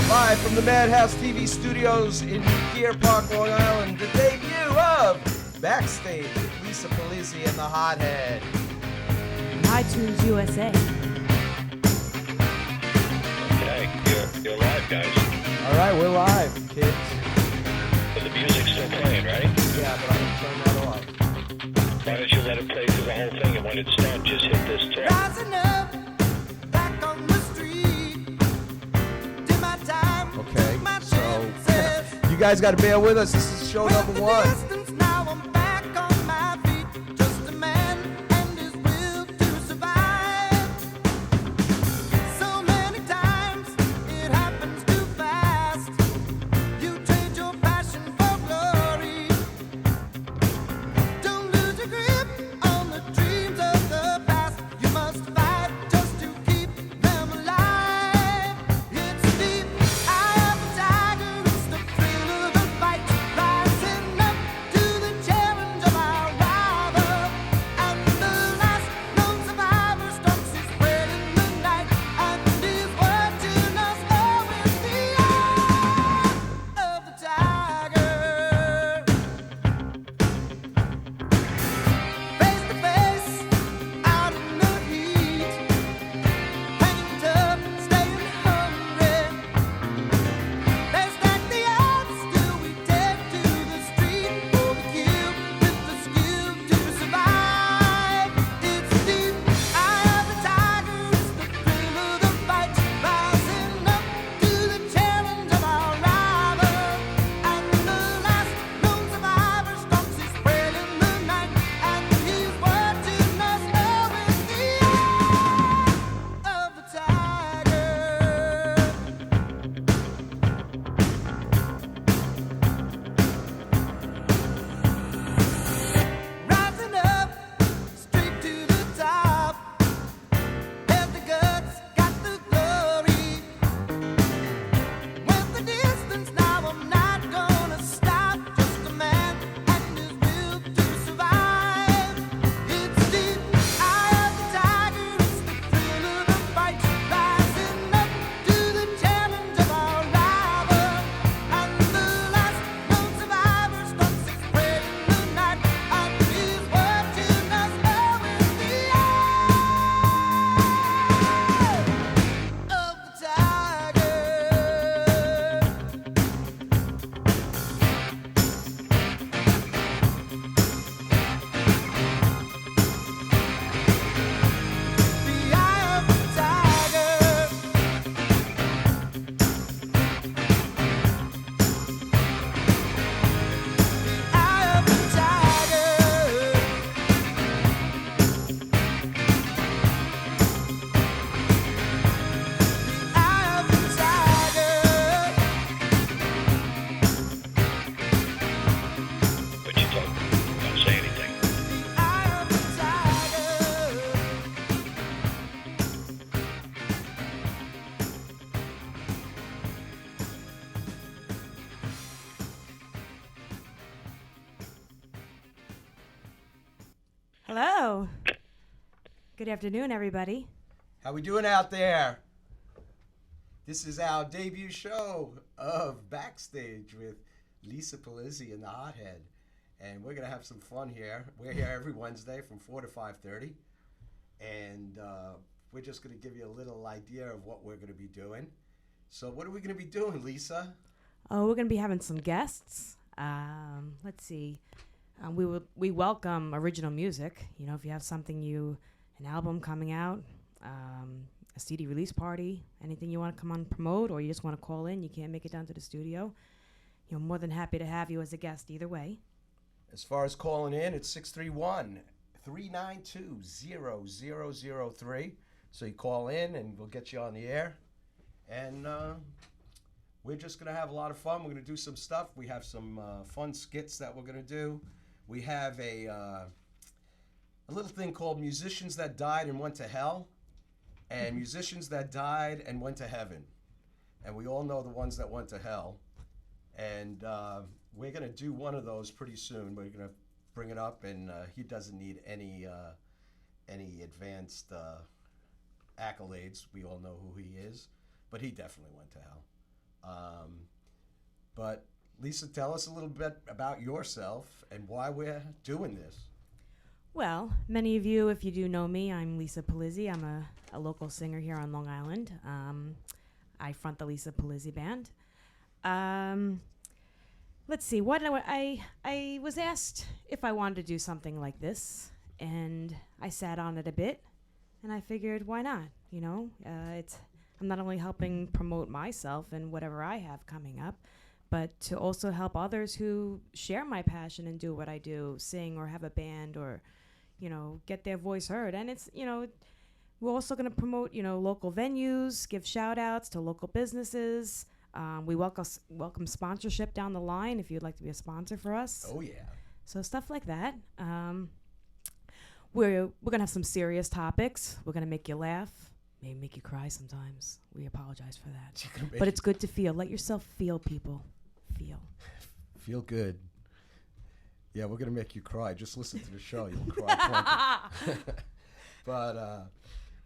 Live from the Madhouse TV studios in Deer Park, Long Island, the debut of Backstage with Lisa Polizzi and the Hothead. iTunes USA. Okay, you're live, guys. All right, we're live, kids. But the music's still playing, right? Yeah, but I'm going to turn that off. Why don't you let it play through the whole thing, and when it's done, just hit this track. Rising up, back on the street. Did my time, Okay, my so chances. you guys got to bear with us. This is show Went number the one. distance, now I'm back on my feet. Just a man and his will to survive. So many times it happens too fast. You trade your passion for glory. Don't lose your grip on the dreams of the past. You must fight just to keep them alive. It's the eye of the tiger, it's the thrill of the fight. Rising up to the challenge of our rival. And the last known survivor stalks his prey in the night. And is watching us all with the eye of the tiger. Face to face, out in the heat, hanging tough, staying hungry. They stack the odds till we take to the street for the kill, with the skill to survive. It's the eye of the tiger, it's the thrill of the fight, rising up to the challenge of our rival. And the last known survivor stalks his prey in the night, and he's watching us all with the eye of the tiger. Rising up, straight to the top. Has the guts, got the glory. Went the distance, now I'm not gonna stop. Just a man and his will to survive. It's the eye of the tiger, it's the thrill of the fight. Rising up to the challenge of our rival. And the last known survivor stalks his prey in the night. And he's watching us all with the eye of the tiger. The eye of the tiger. Eye of the tiger. Eye of the tiger. What you talking? Don't say anything. Eye of the tiger. Hello. Good afternoon, everybody. How we doing out there? This is our debut show of Backstage with Lisa Polizzi and the Hothead. And we're going to have some fun here. We're here every Wednesday from 4 to 5:30. And we're just going to give you a little idea of what we're going to be doing. So what are we going to be doing, Lisa? Oh, we're going to be having some guests. Let's see. We welcome original music. You know, if you have an album coming out, a CD release party, anything you want to come on promote, or you just want to call in, you can't make it down to the studio, you're more than happy to have you as a guest either way. As far as calling in, it's 631-392-0003. So you call in and we'll get you on the air. And we're just going to have a lot of fun. We're going to do some stuff. We have some fun skits that we're going to do. We have a little thing called Musicians That Died and Went to Hell, and Musicians That Died and Went to Heaven. And we all know the ones that went to hell. And we're going to do one of those pretty soon. We're going to bring it up, and he doesn't need any any advanced accolades. We all know who he is, but he definitely went to hell. But Lisa, tell us a little bit about yourself and why we're doing this. Well, many of you, if you do know me, I'm Lisa Palizzi. I'm a local singer here on Long Island. I front the Lisa Palizzi Band. Let's see, I was asked if I wanted to do something like this, and I sat on it a bit, and I figured, why not? You know, I'm not only helping promote myself and whatever I have coming up, but to also help others who share my passion and do what I do, sing or have a band or, you know, get their voice heard. And it's, you know, we're also going to promote, you know, local venues, give shout outs to local businesses. We welcome sponsorship down the line if you'd like to be a sponsor for us. Oh, yeah. So stuff like that. We're going to have some serious topics. We're going to make you laugh, maybe make you cry sometimes. We apologize for that. But it's good to feel. Let yourself feel, people. Feel good. Yeah, we're gonna make you cry. Just listen to the show, you'll cry plenty. But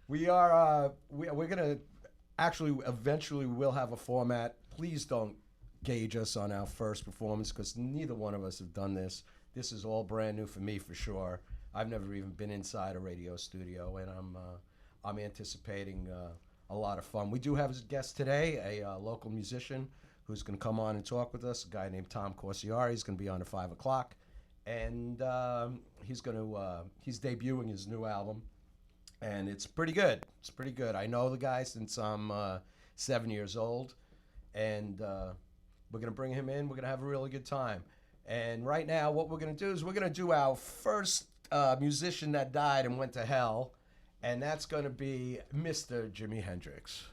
we're gonna actually eventually we'll have a format. Please don't gauge us on our first performance because neither one of us have done this. This is all brand new for me for sure. I've never even been inside a radio studio, and I'm anticipating a lot of fun. We do have a guest today, a local musician who's going to come on and talk with us, a guy named Tom Corsiari. He's going to be on at 5 o'clock. And he's debuting his new album. And it's pretty good. It's pretty good. I know the guy since I'm 7 years old. And we're going to bring him in. We're going to have a really good time. And right now, what we're going to do is we're going to do our first musician that died and went to hell. And that's going to be Mr. Jimi Hendrix.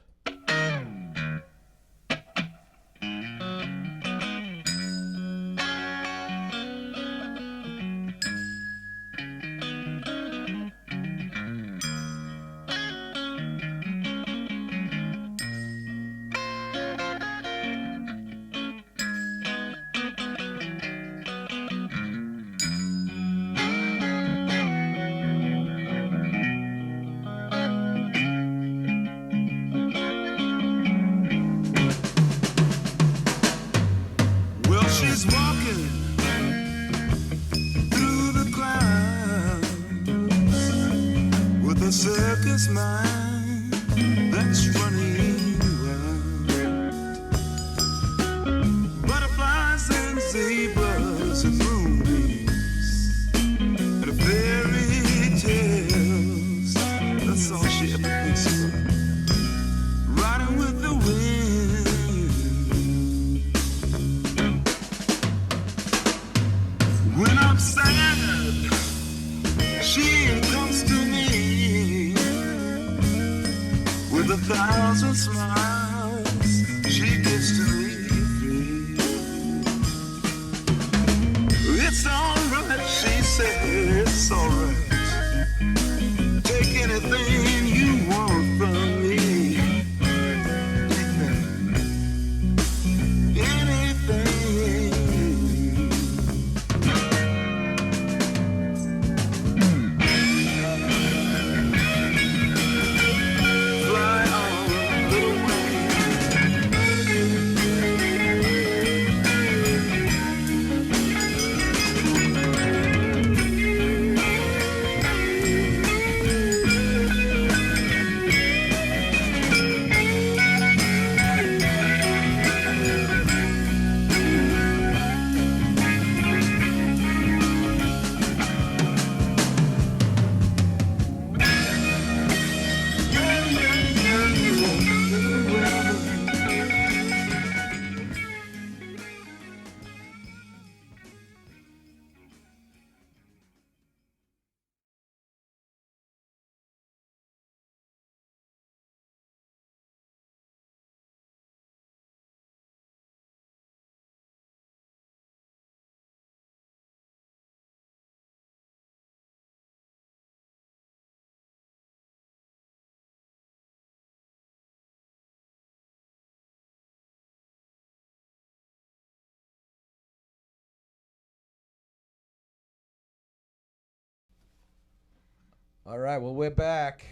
She's walking through the crowd with a circus mind that's running wild. Butterflies and zebras and moonbeams and fairy tales. That's all she ever thinks about. Riding with the wind. When I'm sad, she comes to me with 1,000 smiles. She gives to me free. It's alright, she said, it's alright. Take anything you want from me. Fly on, little wings. All right, well, we're back,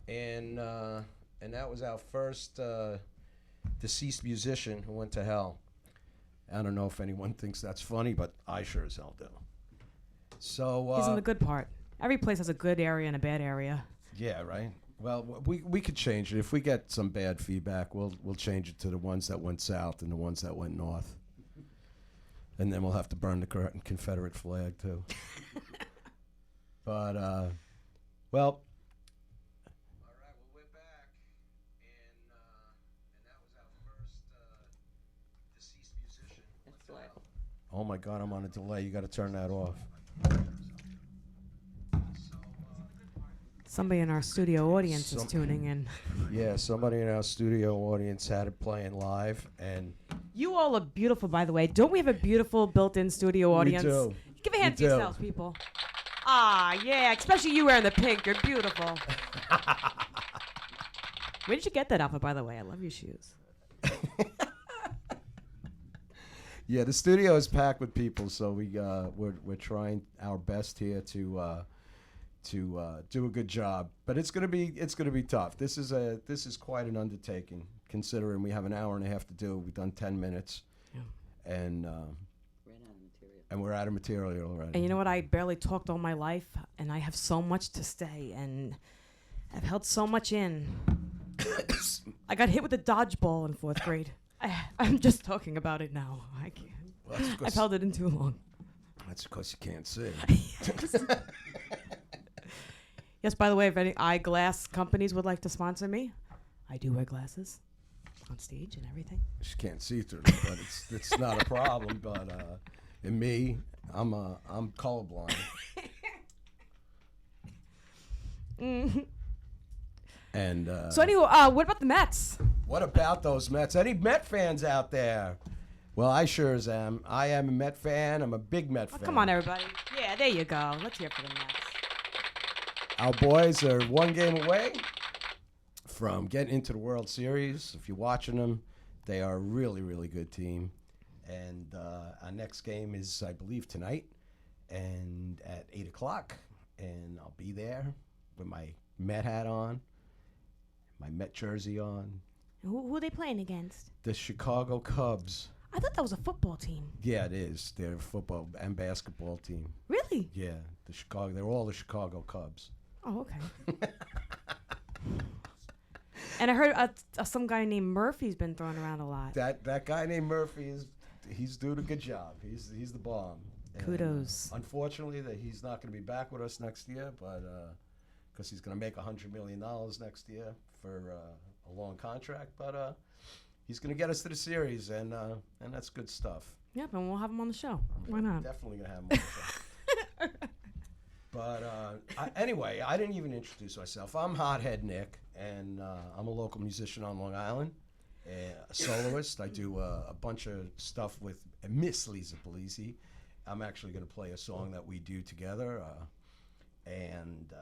and that was our first deceased musician who went to hell. I don't know if anyone thinks that's funny, but I sure as hell do. So He's in the good part. Every place has a good area and a bad area. yeah, right. Well, we could change it if we get some bad feedback. We'll change it to the ones that went south and the ones that went north, and then we'll have to burn the Confederate flag too. But well. All right, well, we're back, and that was our first deceased musician. Oh my God, I'm on a delay. You got to turn that off. Somebody in our studio audience is tuning in. Yeah, somebody in our studio audience had it playing live, and You all look beautiful, by the way. Don't we have a beautiful built-in studio audience? we do. Give a hand We to do. yourselves, people. Ah, yeah, especially you wearing the pink. You're beautiful. Where did you get that outfit, by the way? I love your shoes. Yeah, the studio is packed with people, so we're trying our best here to do a good job. But it's gonna be tough. This is quite an undertaking, considering we have an hour and a half to do. We've done 10 minutes, Yeah. and we're out of material already. And you know what? I barely talked all my life, and I have so much to say, and I've held so much in. I got hit with a dodgeball in 4th grade. I'm just talking about it now. I can't. Well, that's I've 'cause- held it in too long. That's because you can't see. Yes, by the way, if any eyeglass companies would like to sponsor me, I do wear glasses on stage and everything. She can't see through them, but it's not a problem. But in me, I'm colorblind. And So anyway, what about the Mets? what about those Mets? Any Met fans out there? Well, I sure as am. I am a Met fan. I'm a big Met Oh, fan. come on, everybody. Yeah, there you go. Let's hear it for the Mets. Our boys are one game away from getting into the World Series. If you're watching them, they are a really, really good team. And our next game is, I believe, tonight, and at 8 o'clock. And I'll be there with my Met hat on, my Met jersey on. Who are they playing against? The Chicago Cubs. I thought that was a football team. Yeah, it is. They're a football and basketball team. Really? Yeah, they're all the Chicago Cubs. Oh, okay. And I heard some guy named Murphy's been thrown around a lot. That guy named Murphy he's doing a good job. He's the bomb. And, Kudos. Unfortunately, that he's not going to be back with us next year, but because he's going to make $100 million next year for a long contract. But he's going to get us to the series, and that's good stuff. Yep, and we'll have him on the show. Why not? Definitely going to have him on the show. But anyway, I didn't even introduce myself. I'm Hothead Nick, and I'm a local musician on Long Island, a soloist. I do a bunch of stuff with Miss Lisa Polizzi. I'm actually going to play a song that we do together, and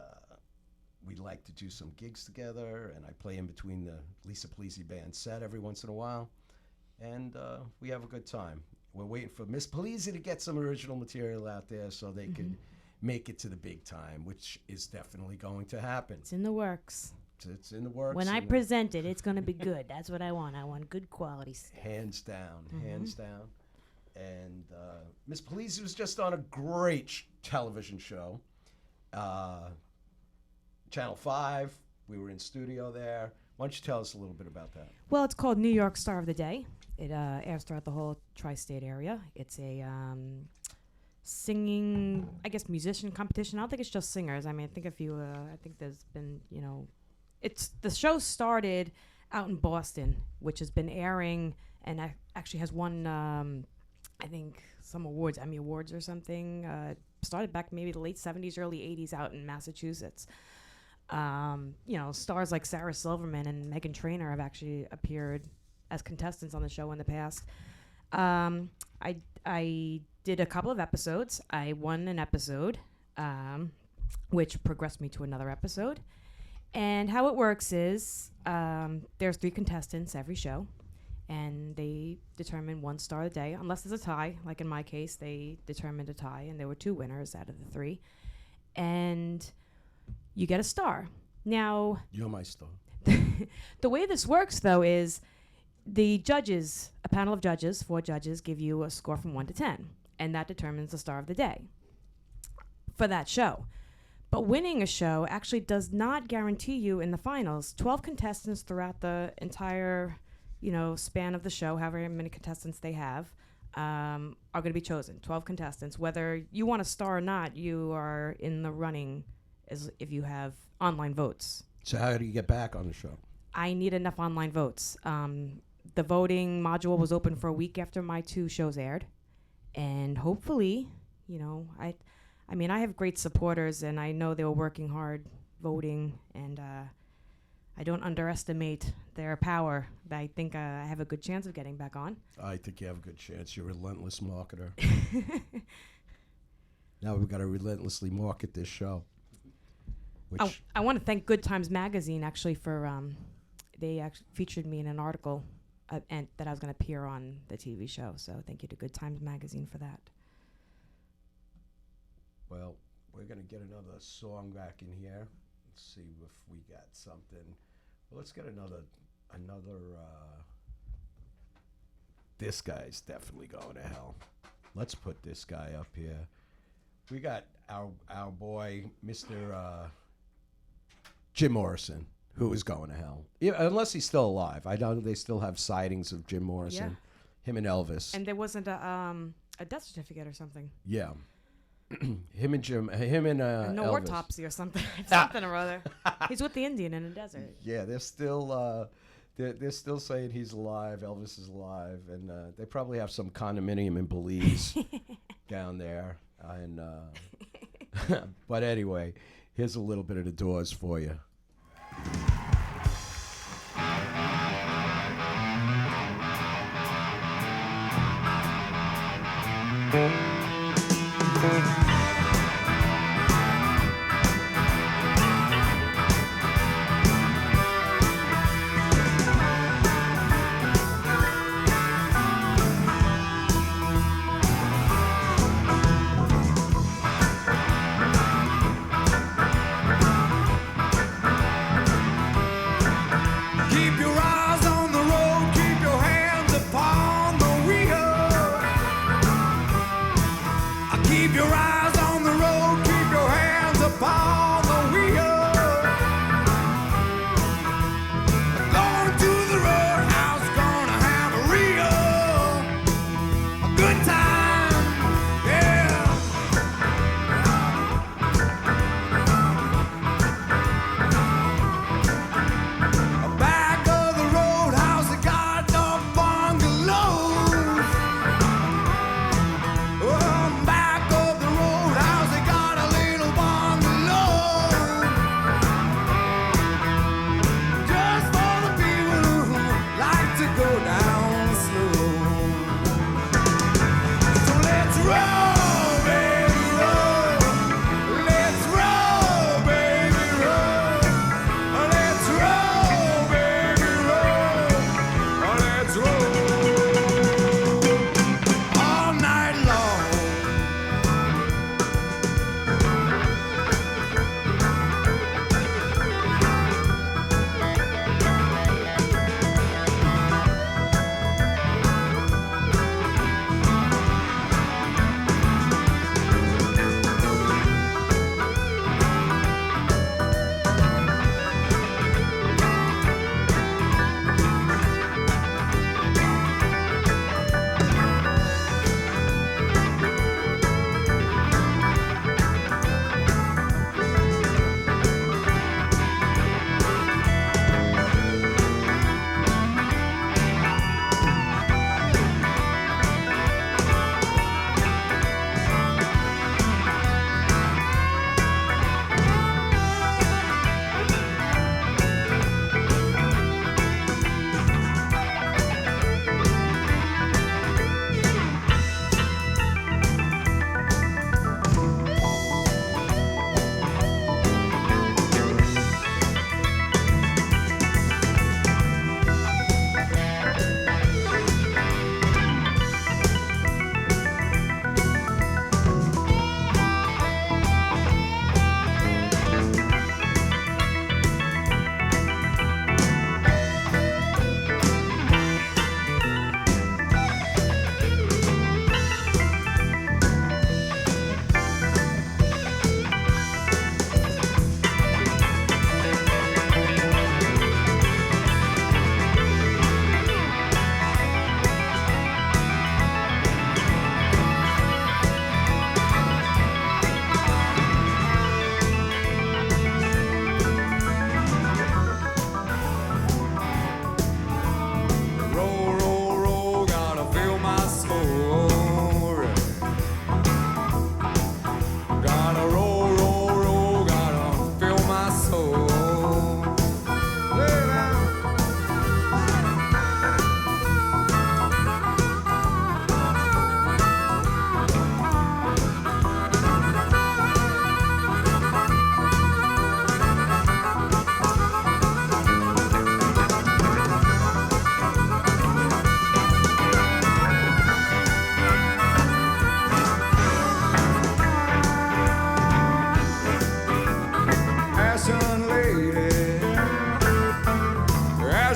we like to do some gigs together, and I play in between the Lisa Polizzi band set every once in a while, and we have a good time. We're waiting for Miss Polizzi to get some original material out there so they could make it to the big time, which is definitely going to happen. It's in the works. It's in the works. When I and present it, it's going to be good. That's what I want. I want good quality stuff. hands down, hands down. And Miss Polizzi was just on a great television show, Channel 5. We were in studio there. Why don't you tell us a little bit about that? Well, it's called New York Star of the Day. It airs throughout the whole tri-state area. It's a singing, I guess, musician competition. I don't think it's just singers. I mean, I think there's been, the show started out in Boston, which has been airing and actually has won, I think, some awards, Emmy Awards or something. Started back maybe the late 70s, early 80s out in Massachusetts. Stars like Sarah Silverman and Meghan Trainor have actually appeared as contestants on the show in the past. I did a couple of episodes. I won an episode, which progressed me to another episode. And how it works is there's 3 contestants every show, and they determine one star of the day. Unless there's a tie, like in my case, they determined a tie, and there were 2 winners out of the 3. And you get a star. Now, You're my star. the way this works, though, is the judges, a panel of judges, 4 judges, give you a score from 1 to 10, and that determines the star of the day for that show. But winning a show actually does not guarantee you in the finals. 12 contestants throughout the entire, span of the show, however many contestants they have, are going to be chosen. 12 contestants. Whether you want a star or not, you are in the running as if you have online votes. So how do you get back on the show? I need enough online votes. The voting module was open for a week after my 2 shows aired. And hopefully, I have great supporters, and I know they were working hard voting, and I don't underestimate their power. I think I have a good chance of getting back on. I think you have a good chance. You're a relentless marketer. Now we've got to relentlessly market this show. Which I want to thank Good Times Magazine, actually, for they actually featured me in an article and that I was going to appear on the TV show. So thank you to Good Times Magazine for that. Well, we're going to get another song back in here. Let's see if we got something. Well, let's get another. This guy's definitely going to hell. Let's put this guy up here. We got our boy, Mr. Jim Morrison, who is going to hell. Yeah, unless he's still alive. I know they still have sightings of Jim Morrison. Yeah. Him and Elvis. And there wasn't a death certificate or something. Yeah. him and no Elvis. autopsy or something. Something or other. He's with the Indian in the desert. Yeah, they're still they're still saying he's alive. Elvis is alive, and they probably have some condominium in Belize down there. And but anyway, here's a little bit of the Doors for you. Keep your eyes on the road, keep your hands upon the wheel.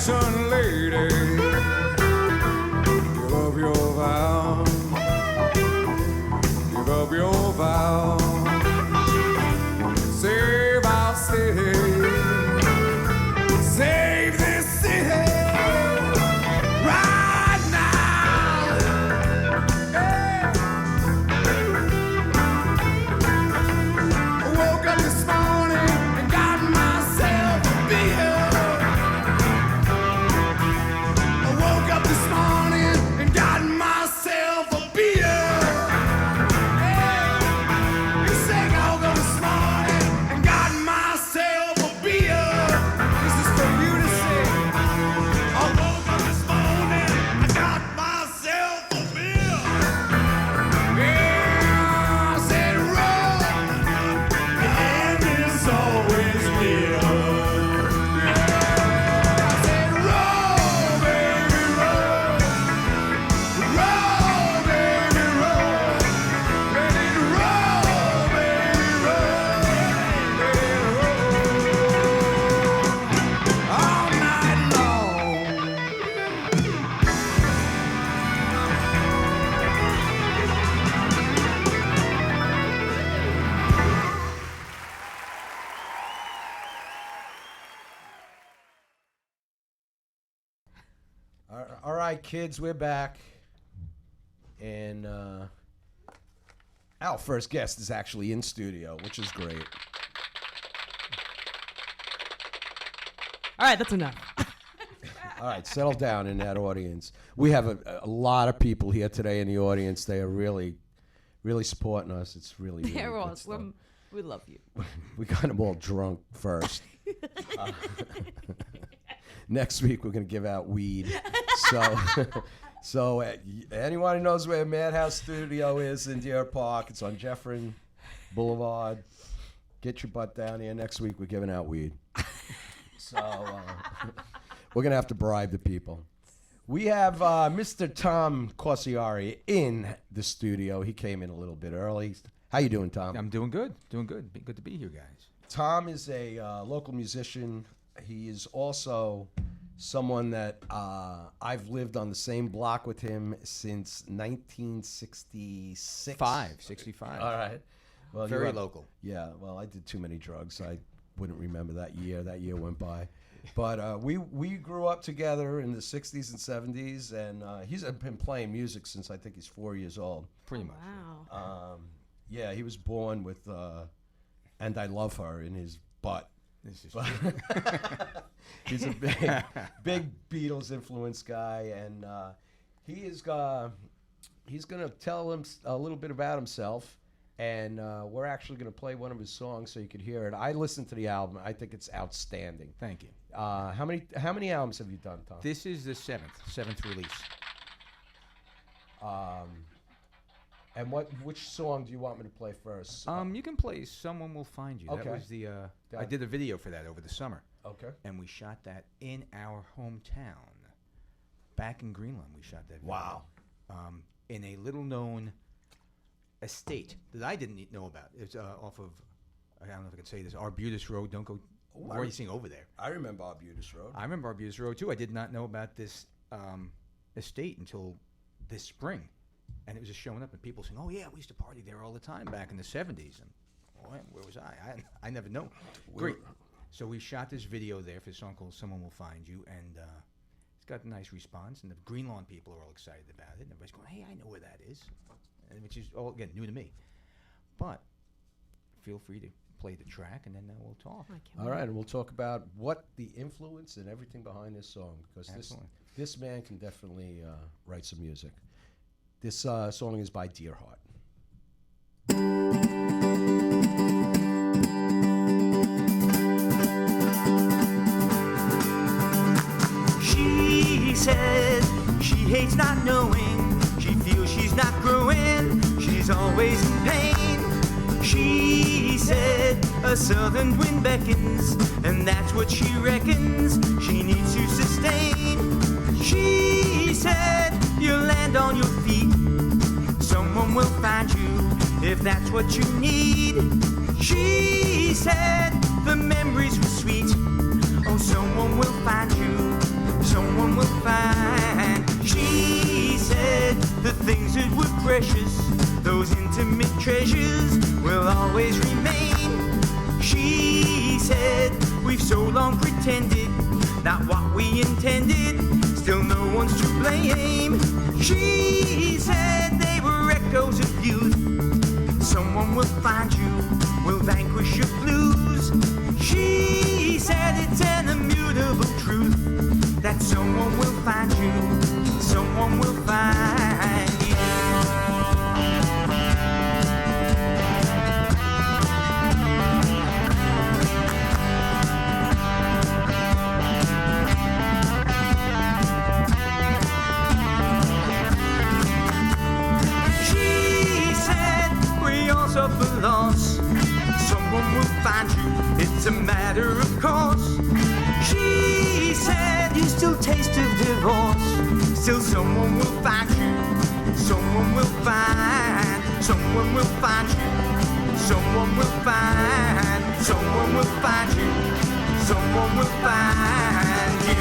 listen, lady, give up your vow. Give up your vow. Save our city. Save this city right now. Yeah. I woke up this morning and got myself a beer. I woke up this morning and got myself a beer. Yeah. You say I woke up this morning and got myself a beer. This is for you to sing. I woke up this morning, I got myself a beer. Yeah, I said roll, and it's always near. Yeah, I said roll, baby, roll. Roll, baby, roll. Ready to roll, baby, roll. Ready to roll. All night long. All right, kids, we're back. And our first guest is actually in studio, which is great. All right, that's enough. All right, settle down in that audience. We have a lot of people here today in the audience. They are really, really supporting us. It's really, really They're good all, stuff. we love you. We got them all drunk first. Next week, we're going to give out weed. So anyone who knows where Madhouse Studio is in Deer Park, it's on Jefferson Boulevard. Get your butt down here. Next week, we're giving out weed. So we're going to have to bribe the people. We have Mr. Tom Corsiari in the studio. He came in a little bit early. How you doing, Tom? I'm doing good. Doing good. Good to be here, guys. Tom is a local musician. He is also someone that I've lived on the same block with him since 1966. 65. All right. Well, Very you're- local. Yeah. Well, I did too many drugs. I wouldn't remember that year. That year went by. But we grew up together in the 60s and 70s, and he's been playing music since I think he's 4 years old. Pretty much. Wow. Yeah, he was born with "And I Love Her" in his butt. This is He's a big Beatles influenced guy, and he's going to tell him a little bit about himself, and we're actually going to play one of his songs so you could hear it. I listened to the album. I think it's outstanding. Thank you. How many albums have you done, Tom? This is the seventh release. And which song do you want me to play first? You can play "Someone Will Find You." Okay. That was the. I did a video for that over the summer, Okay. and we shot that in our hometown, back in Greenland. We shot that. Video. Wow. In a little-known estate that I didn't know about. It's off of. I don't know if I can say this. Arbutus Road. Don't go racing over there. I remember Arbutus Road. I remember Arbutus Road too. I did not know about this estate until this spring, and it was just showing up, and people saying, "Oh yeah, we used to party there all the time back in the '70s." And where was I never know. Great. So we shot this video there for a song called "Someone Will Find You," and it's got a nice response, and the Greenlawn people are all excited about it. And everybody's going, "Hey, I know where that is," and which is all again new to me. But feel free to play the track, and then we'll talk. I can't All wait. right, and we'll talk about what the influence and everything behind this song, because Absolutely. this man can definitely write some music. This song is by Deerheart. She said she hates not knowing. She feels she's not growing. She's always in pain. She said a southern wind beckons, and that's what she reckons she needs to sustain. She said you'll land on your feet. Someone will find you if that's what you need. She said the memories were sweet. Oh, someone will find you. precious. Those intimate treasures will always remain. She said, we've so long pretended, not what we intended, still no one's to blame. She said they were echoes of youth. Someone will find you, will vanquish your blues. She said it's an immutable truth that someone will find you, someone will find you. She said we all suffer loss. Someone will find you, it's a matter of course. She said you still taste of divorce. Still someone will find you, someone will find, someone will find you, someone will find, someone will find you, someone will find you.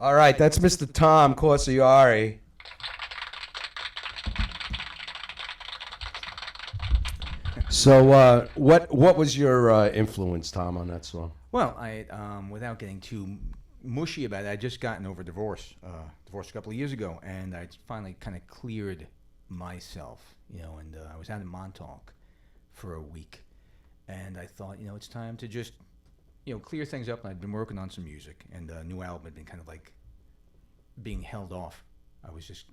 All right, that's Mr. Tom Corsiari. So, what was your influence, Tom, on that song? Well, I without getting too mushy about it, I just gotten over divorced a couple of years ago, and I finally kind of cleared myself, and I was out in Montauk for a week, and I thought, it's time to just, clear things up. And I'd been working on some music, and a new album had been kind of like being held off. I was just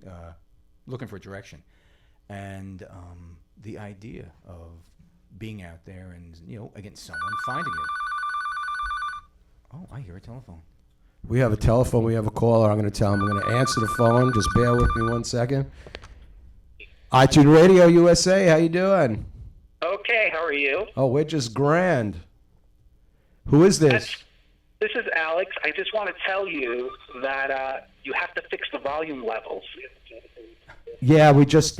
looking for direction, and the idea of being out there and, against someone, finding it. Oh, I hear a telephone. We have a telephone. We have a caller. I'm going to tell him. I'm going to answer the phone. Just bear with me 1 second. iTunes Radio USA, how you doing? Okay, how are you? Oh, we're just grand. Who is this? This is Alex. I just want to tell you that you have to fix the volume levels. Yeah, we just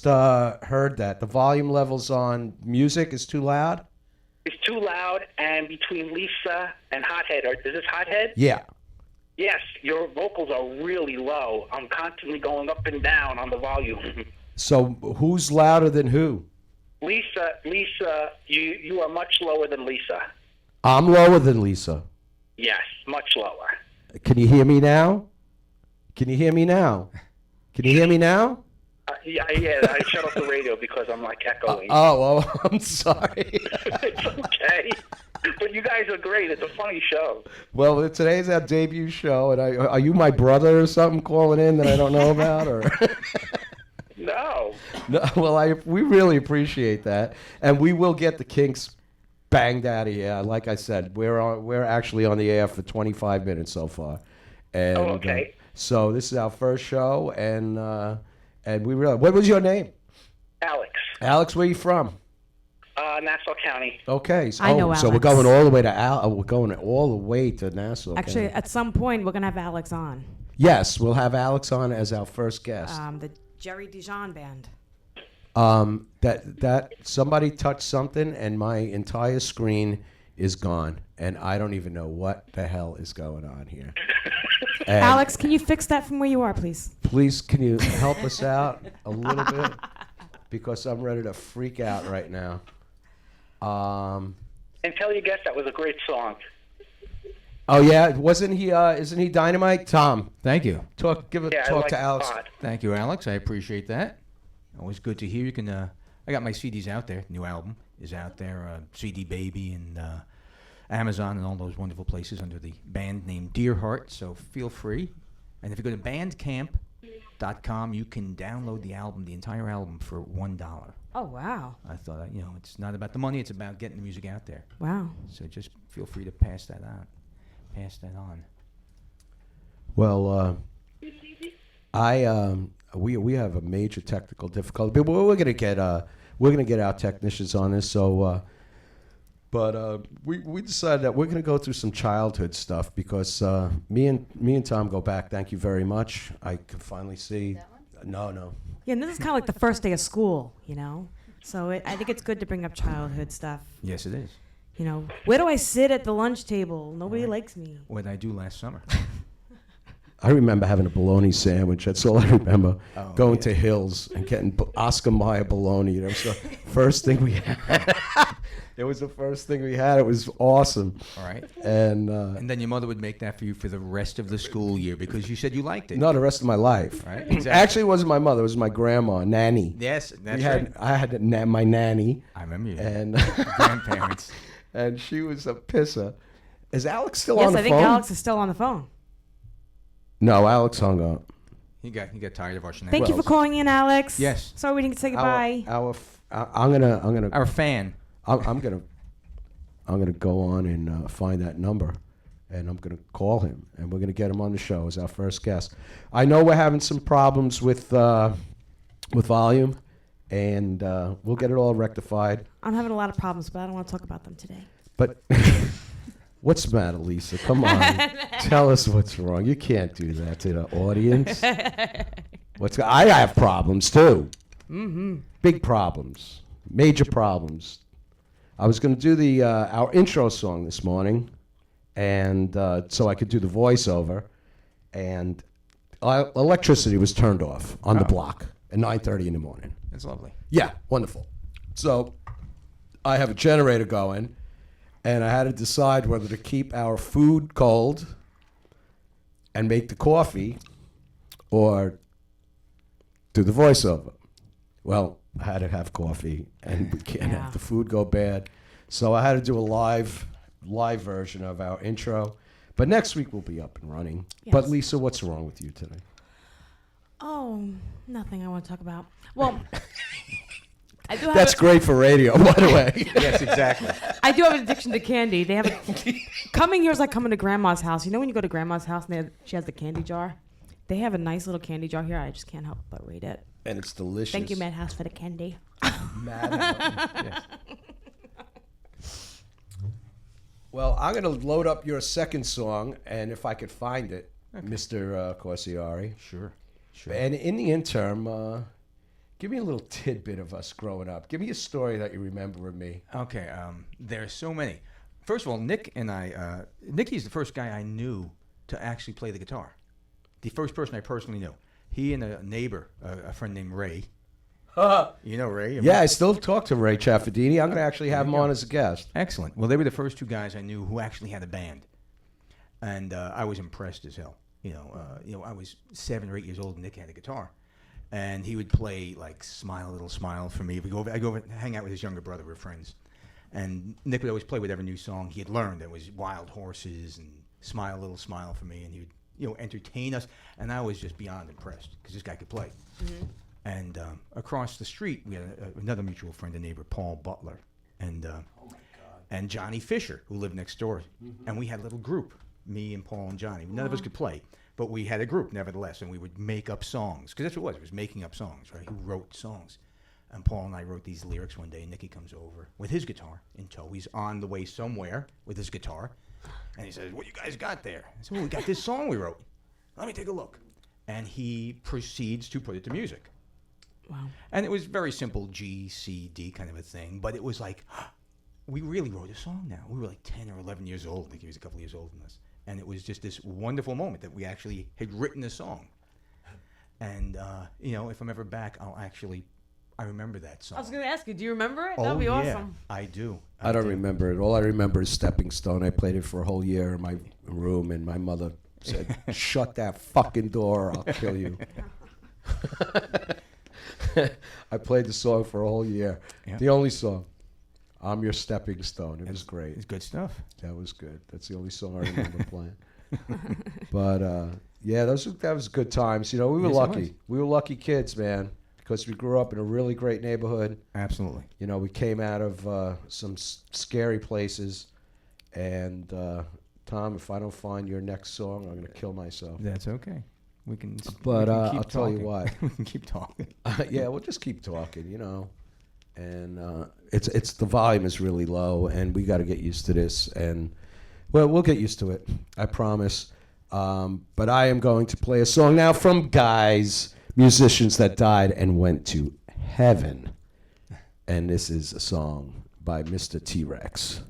heard that. The volume levels on music is too loud? It's too loud, and between Lisa and Hothead, is this Hothead? Yeah. Yes, your vocals are really low. I'm constantly going up and down on the volume. So who's louder than who? Lisa, you are much lower than Lisa. I'm lower than Lisa. Yes, much lower. Can you hear me now? Can you hear me now? Can you hear me now? Yeah, I shut off the radio because I'm like echoing. I'm sorry. It's okay. But you guys are great. It's a funny show. Well, today's our debut show, and are you my brother or something calling in that I don't know about? Or No. No, well, we really appreciate that, and we will get the kinks banged out of here. Like I said, we're actually on the air for 25 minutes so far. And, okay. So this is our first show, and we really. What was your name? Alex. Alex, where are you from? Nassau County. Okay. I know So we're Alex. going all the way to we're going all the way to Nassau. Actually, County. at some point, we're going to have Alex on. Yes, we'll have Alex on as our first guest. The Jerry Dijon Band. That somebody touched something and my entire screen is gone, and I don't even know what the hell is going on here. And Alex, can you fix that from where you are, please? please, can you help us out a little bit? Because I'm ready to freak out right now. And tell your guest that was a great song. Oh yeah, wasn't he? Isn't he Dynamite? Tom, Thank you. talk I to like Alex. the pod. Thank you, Alex. I appreciate that. Always good to hear. You can. I got my CDs out there. New album is out there. CD Baby and Amazon and all those wonderful places under the band name Deerheart. So feel free. And if you go to Bandcamp.com, you can download the album, the entire album, for $1. Oh, wow. I thought, it's not about the money; it's about getting the music out there. Wow. So just feel free to pass that on. Well, we have a major technical difficulty, but we're gonna get our technicians on this. So, we decided that we're gonna go through some childhood stuff because me and Tom go back. Thank you very much. I can finally see. No. Yeah, and this is kind of like the first day of school, So I think it's good to bring up childhood stuff. Yes, it is. Where do I sit at the lunch table? Nobody likes me. What did I do last summer? I remember having a bologna sandwich. That's all I remember. Going yeah. to Hills and getting Oscar Mayer bologna. That was the first thing we had. It was the first thing we had. It was awesome. All right. And And then your mother would make that for you for the rest of the school year because you said you liked it. no, the rest of my life. Right. Exactly. Actually, it wasn't my mother. It was my grandma, nanny. Yes, that's We right. had, I had my nanny, I remember you. and Grandparents. and she was a pisser. Is Alex still Yes, on the I think phone? Alex is still on the phone. No, Alex hung up. He got tired of our shenanigans. Thank you for calling in, Alex. Yes. Sorry we didn't say goodbye. I'm gonna Our fan. I'm gonna go on and find that number, and I'm gonna call him, and we're gonna get him on the show as our first guest. I know we're having some problems with volume, and we'll get it all rectified. I'm having a lot of problems, but I don't want to talk about them today. But what's the matter, Lisa? Come on, tell us what's wrong. You can't do that to the audience. I have problems too. Mm-hmm. Big problems, major problems. I was going to do our intro song this morning, and so I could do the voiceover, and electricity was turned off on the block at 9:30 in the morning. That's lovely. Yeah, wonderful. So I have a generator going, and I had to decide whether to keep our food cold and make the coffee or do the voiceover. Well, I had to have coffee, and we can't have the food go bad. So I had to do a live version of our intro. But next week we'll be up and running. Yes. But Lisa, what's wrong with you today? Oh, nothing I want to talk about. Well, I do have That's great for radio, by the way. Yes, exactly. I do have an addiction to candy. They have coming here is like coming to grandma's house. You know when you go to grandma's house and she has the candy jar? They have a nice little candy jar here. I just can't help but read it. And it's delicious. Thank you, Madhouse, for the candy. Yes. Well, I'm going to load up your second song, and if I could find it, Mr. Corsiari. Sure. And in the interim, give me a little tidbit of us growing up. Give me a story that you remember of me. Okay, there are so many. First of all, Nick and I, Nicky's the first guy I knew to actually play the guitar. The first person I personally knew. He and a neighbor, a friend named Ray. You know Ray? Yeah, I still talk to Ray Chaffadini. I'm going to actually have him on as a guest. Excellent. Well, they were the first two guys I knew who actually had a band. And I was impressed as hell. I was 7 or 8 years old and Nick had a guitar. And he would play like Smile Little Smile for me. I go over and hang out with his younger brother. We're friends. And Nick would always play whatever new song he had learned. There was Wild Horses and Smile Little Smile for me. And he would entertain us. And I was just beyond impressed because this guy could play. Mm-hmm. And across the street, we had another mutual friend, a neighbor, Paul Butler. And and Johnny Fisher, who lived next door. Mm-hmm. And we had a little group, me and Paul and Johnny. None of us could play. But we had a group, nevertheless, and we would make up songs. Because that's what it was. It was making up songs, right? Who wrote songs. And Paul and I wrote these lyrics one day, and Nicky comes over with his guitar in tow. He's on the way somewhere with his guitar. And he says, what you guys got there? I said, well, we got this song we wrote. Let me take a look. And he proceeds to put it to music. Wow. And it was very simple, G, C, D kind of a thing. But it was like, we really wrote a song now. We were like 10 or 11 years old. I think he was a couple years older than us. And it was just this wonderful moment that we actually had written a song. And, if I'm ever back, I remember that song. I was going to ask you, do you remember it? Oh, That'd be yeah, awesome. I do. I don't remember it. All I remember is Stepping Stone. I played it for a whole year in my room, and my mother said, shut that fucking door or I'll kill you. I played the song for a whole year. Yeah. The only song. I'm Your Stepping Stone. It was great. It's good stuff. That was good. That's the only song I remember playing. But, that was good times. We were Yes, it lucky. was. We were lucky kids, man. because we grew up in a really great neighborhood. Absolutely. You know, we came out of some scary places. And Tom, if I don't find your next song, I'm going to kill myself. That's okay. We can. But we can keep I'll tell you talking. what. We can keep talking. Yeah, we'll just keep talking, you know. And it's the volume is really low, and we got to get used to this. And well, we'll get used to it. I promise. But I am going to play a song now from guys, musicians that died and went to heaven. And this is a song by Mr. T-Rex.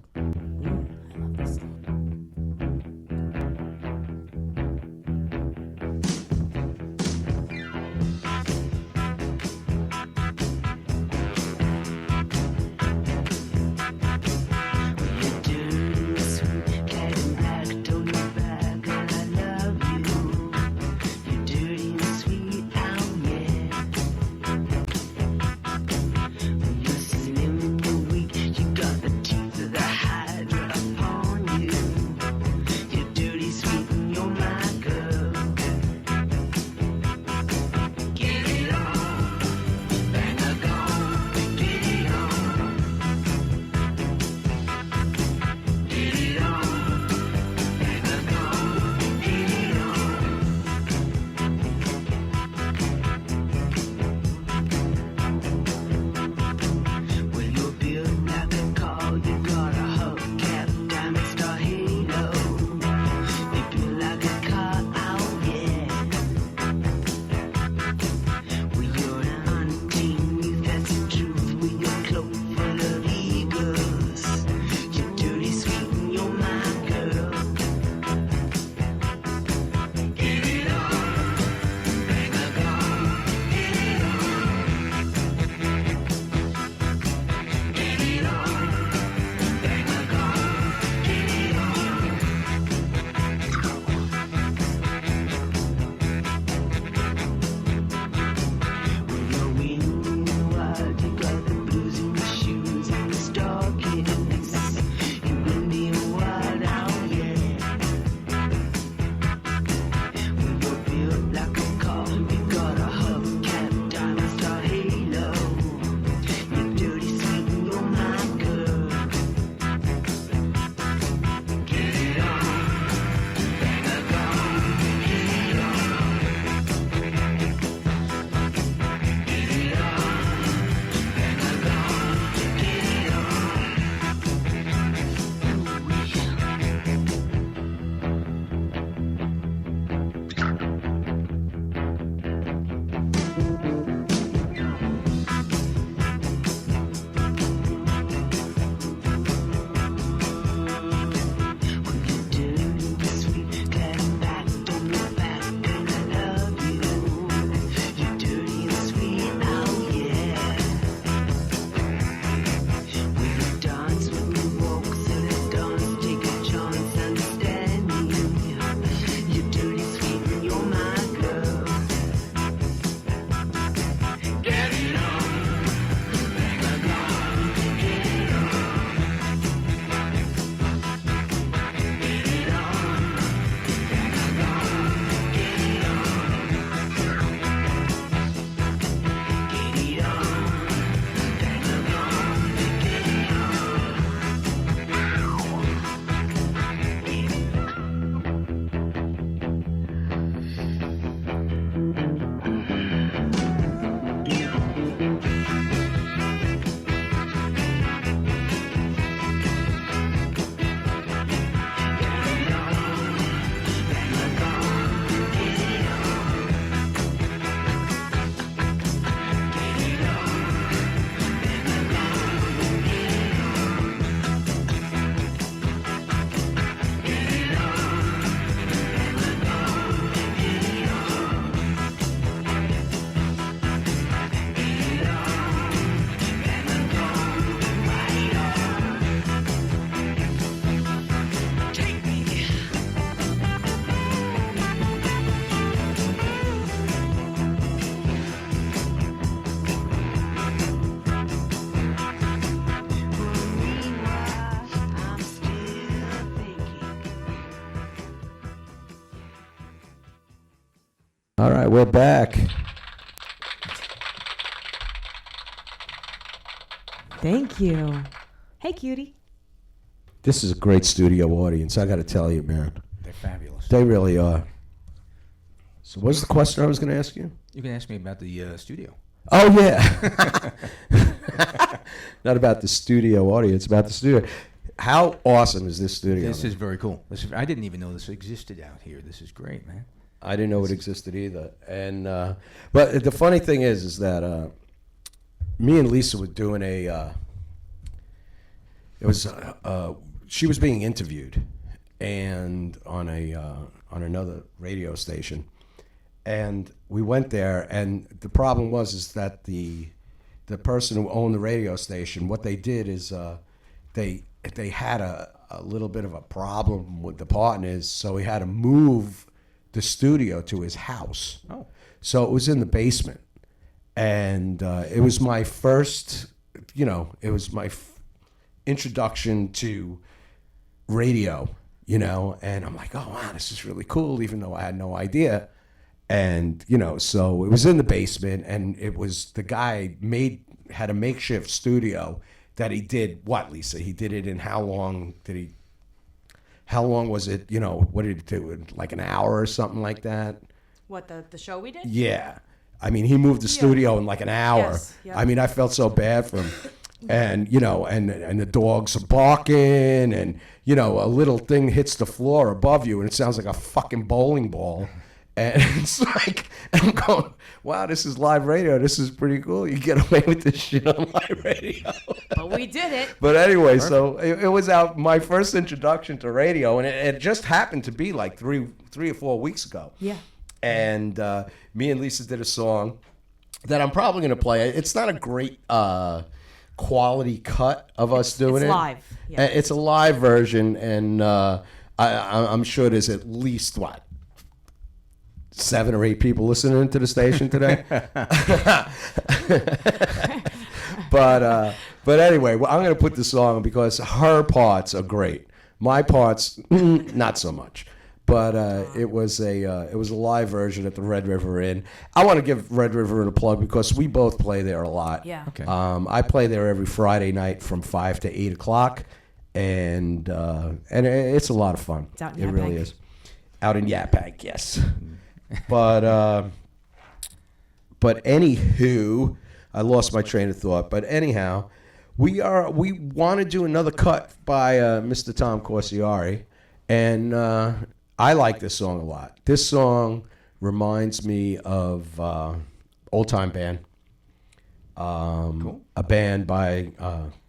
All right, we're back. Thank you. Hey, cutie. This is a great studio audience. I got to tell you, man. They're fabulous. They really are. So, what's the question I was going to ask you? You can ask me about the studio. Oh yeah. Not about the studio audience, about the studio. How awesome is this studio? This is very cool. I didn't even know this existed out here. This is great, man. I didn't know it existed either. And but the funny thing is that me and Lisa were doing she was being interviewed, and on another radio station, and we went there, and the problem is that the person who owned the radio station, what they did is they had a little bit of a problem with the partners, so he had to move the studio to his house. Oh. So it was in the basement, and it was my first, introduction to radio, and I'm like, oh wow, this is really cool, even though I had no idea. And so it was in the basement, and it was the guy had a makeshift studio that he did. What, Lisa? He did it in how long was it? What did he do? In like an hour or something like that? What, the show we did? Yeah. I mean, he moved the studio in like an hour. Yes, yep. I mean, I felt so bad for him. And, and the dogs are barking, and, a little thing hits the floor above you, and it sounds like a fucking bowling ball. And it's like, I'm going, wow, this is live radio. This is pretty cool. You get away with this shit on live radio. But we did it. But anyway, so it was my first introduction to radio, and it just happened to be like three or 4 weeks ago. Yeah. And me and Lisa did a song that I'm probably going to play. It's not a great quality cut of us doing it. It's live. Yeah. It's a live version, and I'm sure there's at least, 7 or 8 people listening to the station today. But anyway, I'm going to put the song on because her parts are great. My parts, not so much. But it was a live version at the Red River Inn. I want to give Red River Inn a plug because we both play there a lot. Yeah. Okay. I play there every Friday night from 5 to 8 o'clock, and it's a lot of fun. It's out in It really Yaphank. is. Out in Yaphank, yes. But anywho, I lost my train of thought. But anyhow, we want to do another cut by Mr. Tom Corsiari, and I like this song a lot. This song reminds me of Old Time Band, Cool. a band by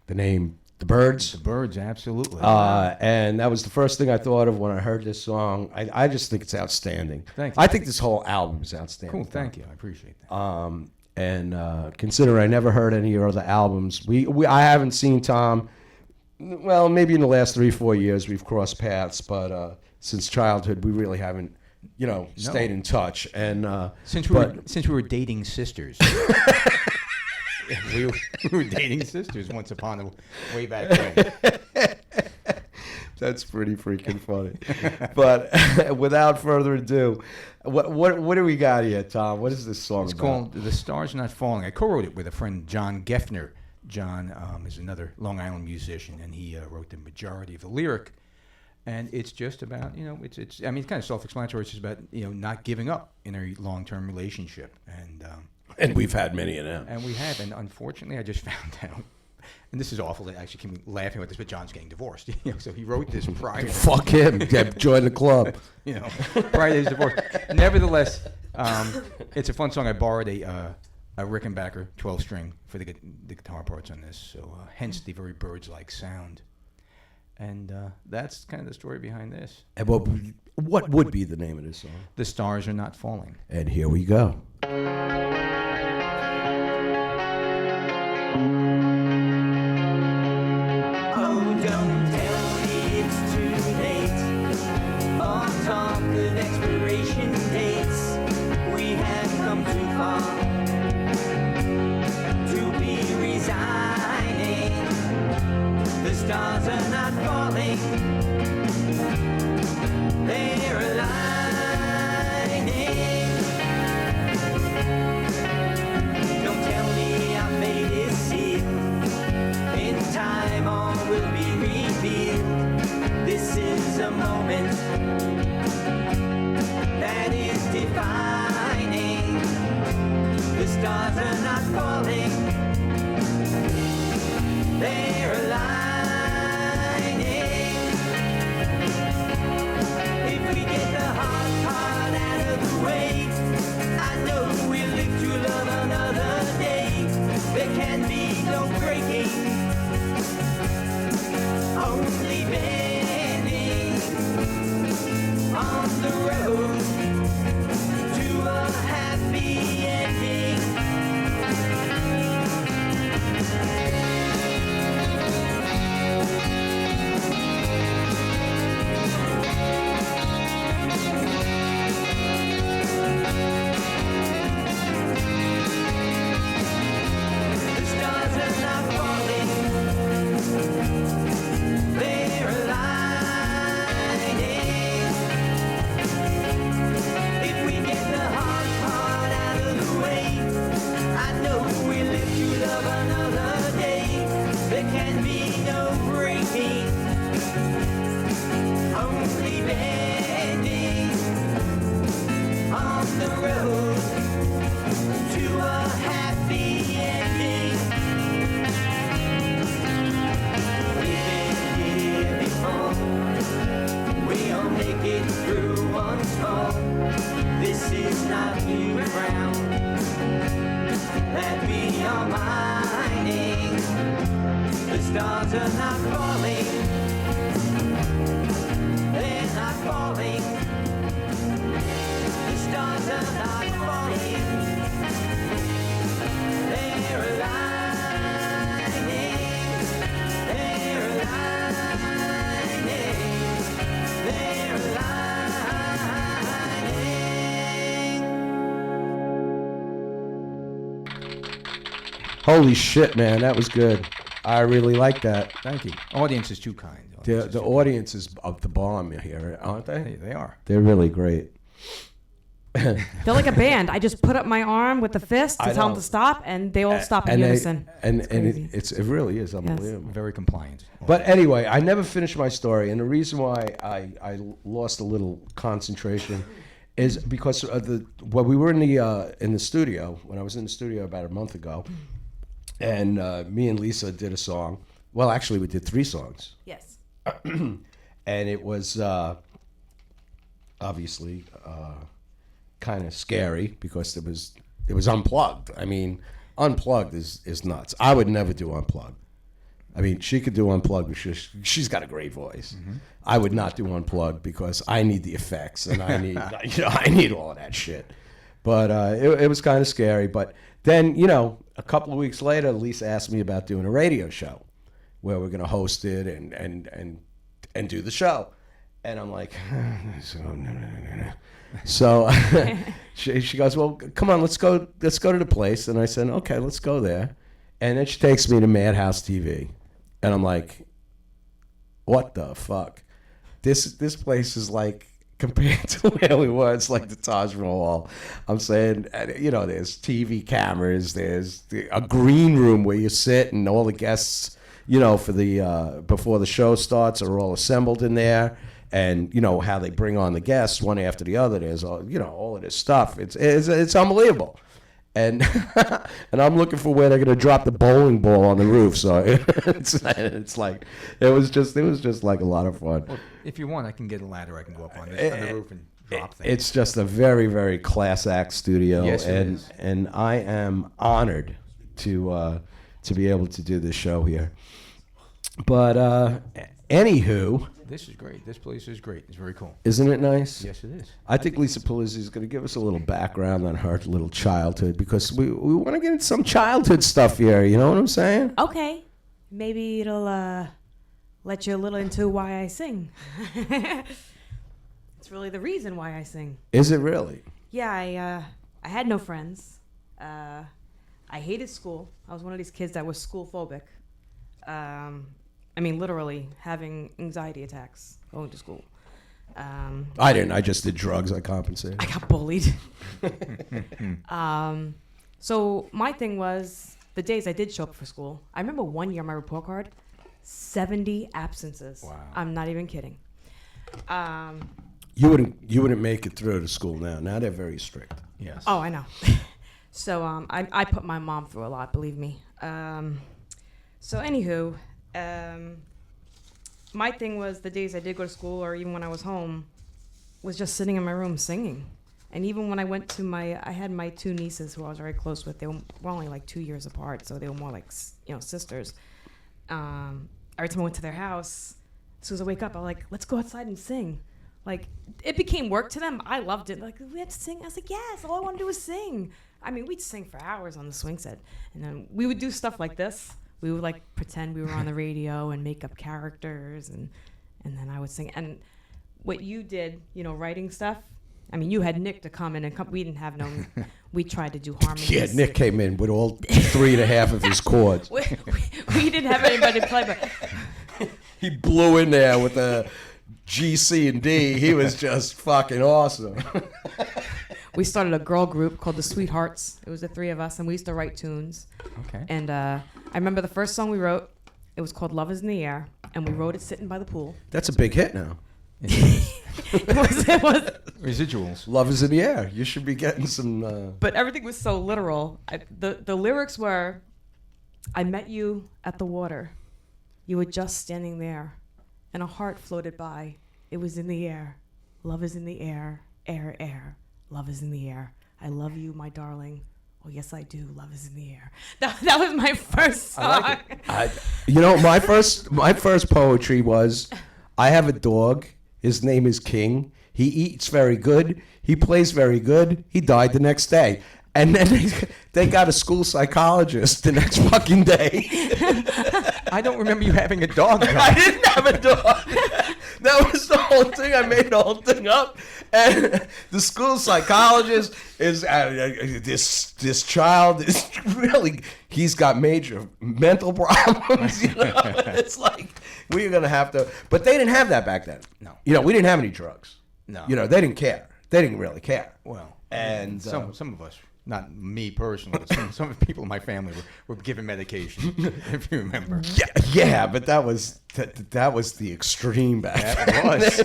the name The Byrds. The Byrds, absolutely. And that was the first thing I thought of when I heard this song. I just think it's outstanding. Thank you. I think this whole album is outstanding. Cool, thank you. I appreciate that. And consider I never heard any of your other albums. I haven't seen Tom. Well, maybe in the last 3-4 years we've crossed paths, but since childhood we really haven't, stayed in touch. And Since we were dating sisters. we were dating sisters once upon a way back when. That's pretty freaking funny. But without further ado, what do we got here, Tom? What is this song It's about? called The Stars Are Not Falling. I co-wrote it with a friend, John Geffner. John is another Long Island musician, and he wrote the majority of the lyric. And it's just about, it's kind of self-explanatory. It's just about, not giving up in a long-term relationship. And we've had many of them. And we have. And unfortunately, I just found out, and this is awful to actually keep me laughing about this, but John's getting divorced. So he wrote this prior to, Fuck him. Yeah, join the club. prior to his divorce. Nevertheless, it's a fun song. I borrowed a Rickenbacker 12-string for the guitar parts on this, so hence the very Byrds-like sound. And that's kind of the story behind this. And what would be the name of this song? The Stars Are Not Falling. And here we go. Oh, don't tell me it's too late. All talk of expiration dates. We have come too far to be resigning. The stars are not falling. They're aligning. stars are not falling, they're aligning. If we get the hard part out of the way, I know we'll live to love another day. There can be no breaking, only bending on the road to a happy ending. The stars are not falling, they're aligning. If we get the hard part out of the way, I know we'll live to love another day. There can be no breaking, only bending on the road to a happy ending. We've been here before, we'll make it through once more. This is not new ground that we are mining. The stars are not falling, they're not falling. The stars are not falling, they're aligning. They're aligning, they're aligning. Holy shit, man, that was good. I really like that. Thank you. Audience is too kind. The audience is of the bomb here, aren't they? They are. They're really great. They're like a band. I just put up my arm with the fist to I tell them know. to stop, and they all stop in And unison. and crazy. it really is unbelievable. Very compliant. But anyway, I never finished my story, and the reason why I lost a little concentration is because of when we were in the studio, when I was in the studio about a month ago, and me and Lisa did a song. Well, actually, we did 3 songs, Yes. and it was obviously kind of scary because it was unplugged. I mean, unplugged is nuts. I would never do unplugged. I mean, she could do unplugged because she's got a great voice. Mm-hmm. I would not do unplugged because I need the effects and I need I need all of that shit. But it was kind of scary. But then a couple of weeks later, Lisa asked me about doing a radio show where we're going to host it and do the show, and I'm like, no. So she goes, well, come on, let's go to the place. And I said, okay, let's go there. And then she takes me to Madhouse TV, and I'm like, what the fuck? This place is like, compared to where we were, it's like the Taj Mahal. I'm saying, there's TV cameras, there's a green room where you sit, and all the guests, for the before the show starts, are all assembled in there. And how they bring on the guests one after the other. There's all of this stuff. It's unbelievable. And and I'm looking for where they're gonna drop the bowling ball on the roof. So it's like it was just like a lot of fun. Well, if you want, I can get a ladder. I can go up on the roof and drop things. It's just a very, very class act studio. Yes, it is. And I am honored to be able to do this show here. But anywho. This is great. This place is great. It's very cool. Isn't it nice? Yes, it is. I think Lisa Palizzi is going to give us a little background on her little childhood because we want to get into some childhood stuff here. You know what I'm saying? Okay. Maybe it'll let you a little into why I sing. It's really the reason why I sing. Is it really? Yeah, I had no friends. I hated school. I was one of these kids that was school phobic. I mean, literally having anxiety attacks going to school. I didn't. I just did drugs. I compensated. I got bullied. So my thing was the days I did show up for school. I remember one year on my report card, 70 absences. Wow. I'm not even kidding. You wouldn't make it through to school now. Now they're very strict. Yes. Oh, I know. So I put my mom through a lot, believe me. So anywho, my thing was the days I did go to school or even when I was home was just sitting in my room singing. And even when I went to I had my two nieces who I was very close with. They were only like 2 years apart, so they were more like, sisters. Every time I went to their house, as soon as I wake up, I'm like, let's go outside and sing. Like, it became work to them. I loved it. Like, we had to sing. I was like, yes, all I want to do is sing. I mean, we'd sing for hours on the swing set. And then we would do stuff like this. We would, like, pretend we were on the radio and make up characters. And then I would sing. And what you did, writing stuff, I mean, you had Nick to come in and we didn't have no, we tried to do harmonies. Yeah, Nick came in with all 3.5 of his chords. we didn't have anybody to play, but He blew in there with a G, C, and D. He was just fucking awesome. we started a girl group called the Sweethearts. It was the three of us, and we used to write tunes. Okay. And I remember the first song we wrote, it was called Love is in the Air, and we wrote it sitting by the pool. That's a big hit now. it was Residuals. Love is in the air. You should be getting some... But everything was so literal. The lyrics were, I met you at the water. You were just standing there, and a heart floated by. It was in the air. Love is in the air, air, air. Love is in the air. I love you, my darling. Oh, yes, I do. Love is in the air. That was my first song. I like it. My first poetry was, I have a dog. His name is King. He eats very good. He plays very good. He died the next day. And then they got a school psychologist the next fucking day. I don't remember you having a dog. I didn't have a dog. That was the whole thing. I made the whole thing up. And the school psychologist is, this child is really, he's got major mental problems. It's like, we're going to have to, but they didn't have that back then. No. We didn't have any drugs. No. They didn't care. They didn't really care. Well, and some of us, not me personally, but some people in my family were given medication, if you remember. Yeah, but that was the extreme back then. It was.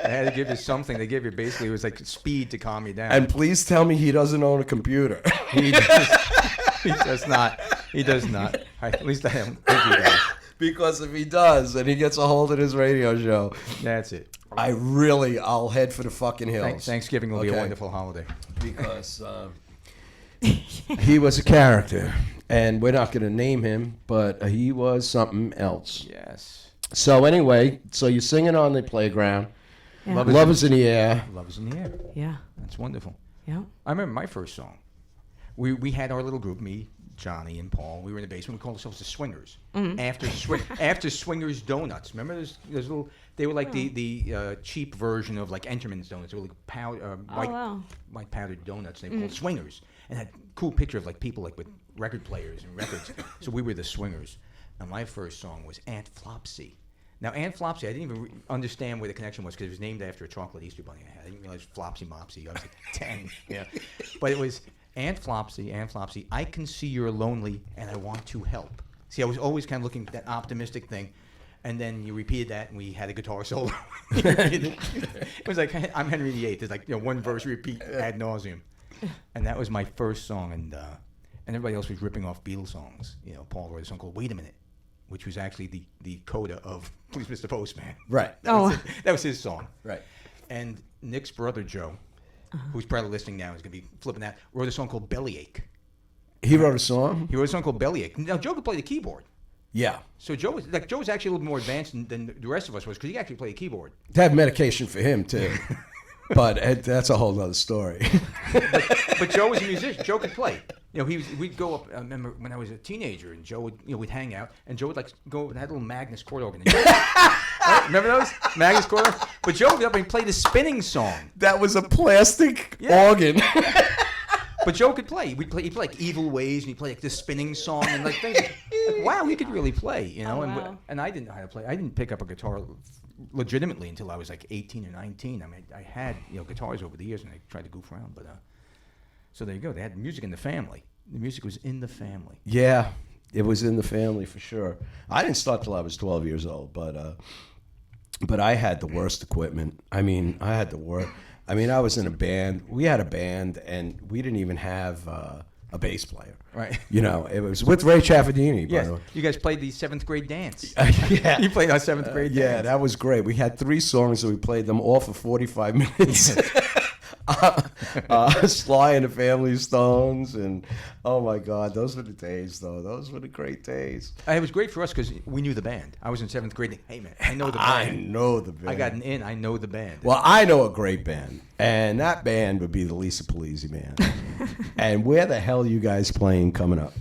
They had to give you something. They gave you basically, it was like speed to calm you down. And please tell me he doesn't own a computer. He does not. He does not. At least I don't think he does. Because if he does and he gets a hold of his radio show, that's it. I'll head for the fucking hills. Thanksgiving will be a wonderful holiday. Because he was a character, and we're not going to name him, but he was something else. Yes. So anyway, you're singing on the playground. Yeah. Love is in the air. Love is in the air. Yeah. That's wonderful. Yeah. I remember my first song. We had our little group, me, Johnny, and Paul. We were in the basement. We called ourselves the Swingers. Mm-hmm. After Swingers Donuts. Remember those little? They were like the cheap version of like Enterman's donuts. They were like white powdered donuts. They were called Swingers, and had cool picture of like people like with record players and records. So we were the Swingers. And my first song was Aunt Flopsy. Now, Aunt Flopsy, I didn't even understand where the connection was because it was named after a chocolate Easter bunny I had. I didn't realize Flopsy Mopsy. I was like 10. Yeah, but it was Aunt Flopsy, I can see you're lonely and I want to help. See, I was always kind of looking at that optimistic thing. And then you repeated that and we had a guitar solo. It was like, I'm Henry VIII. There's like one verse repeat ad nauseum. And that was my first song. And everybody else was ripping off Beatles songs. Paul wrote a song called Wait a Minute, which was actually the coda of Please Mr. Postman. Right. That was his song. Right. And Nick's brother, Joe, who's probably listening now, is going to be flipping that, wrote a song called Bellyache. He wrote a song? He wrote a song called Bellyache. Now, Joe could play the keyboard. Yeah. So Joe was actually a little more advanced than the rest of us was because he actually played the keyboard. They had medication for him, too. But that's a whole other story. but Joe was a musician. Joe could play. We'd go up. I remember when I was a teenager, and Joe would, we'd hang out, and Joe would like go and had a little Magnus chord organ. Right? Remember those Magnus chord organ? But Joe would go up and play the spinning song. That was a plastic organ. But Joe could play. He'd play like Evil Ways, and he'd play like this spinning song, and like things. Like, wow, he could really play, Oh, wow. And I didn't know how to play. I didn't pick up a guitar legitimately until I was like 18 or 19. I mean, I had guitars over the years, and I tried to goof around, but so there you go. They had music in the family. The music was in the family. Yeah, it was in the family for sure. I didn't start till I was 12 years old, but I had the worst equipment. I mean, I had the worst. I mean, I was in a band. We had a band, and we didn't even have a bass player. Right. You know, it was with Ray Chaffadini, by Yes. the way. You guys played the 7th grade dance. Yeah. You played our 7th grade Yeah, dance. that was great. We had 3 songs, and we played them all for 45 minutes. Sly and the Family Stones, and oh my God, those were the days, though. Those were the great days. It was great for us because we knew the band. I was in 7th grade. Hey, man, I know the I band. know the band. I got an in. I know the band. Well, I know a great band, and that band would be the Lisa Polizzi band. And where the hell are you guys playing coming up?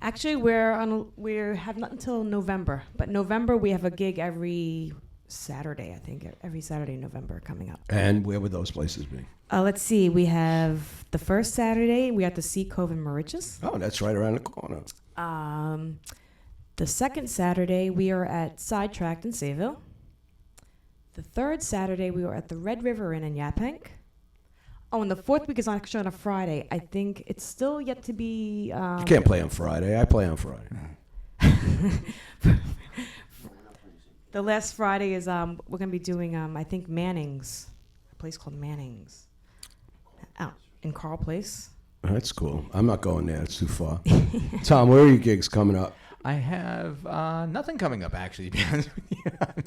Actually, we have not until November, but November we have a gig every Saturday. I think every Saturday in November coming up. And where would those places be? Let's see. We have the first Saturday. We have the Sea Cove in Mauritius. Oh, that's right around the corner. The second Saturday we are at Sidetracked in Sayville. The third Saturday we are at the Red River Inn in Yaphank. Oh, and the fourth week is actually on a Friday. I think it's still yet to be. You can't play on Friday. I play on Friday. The last Friday is we're gonna be doing I think Manning's, a place called Manning's, out in Carl Place. That's cool. I'm not going there. It's too far. Tom, where are your gigs coming up? I have nothing coming up, actually, to be honest with you.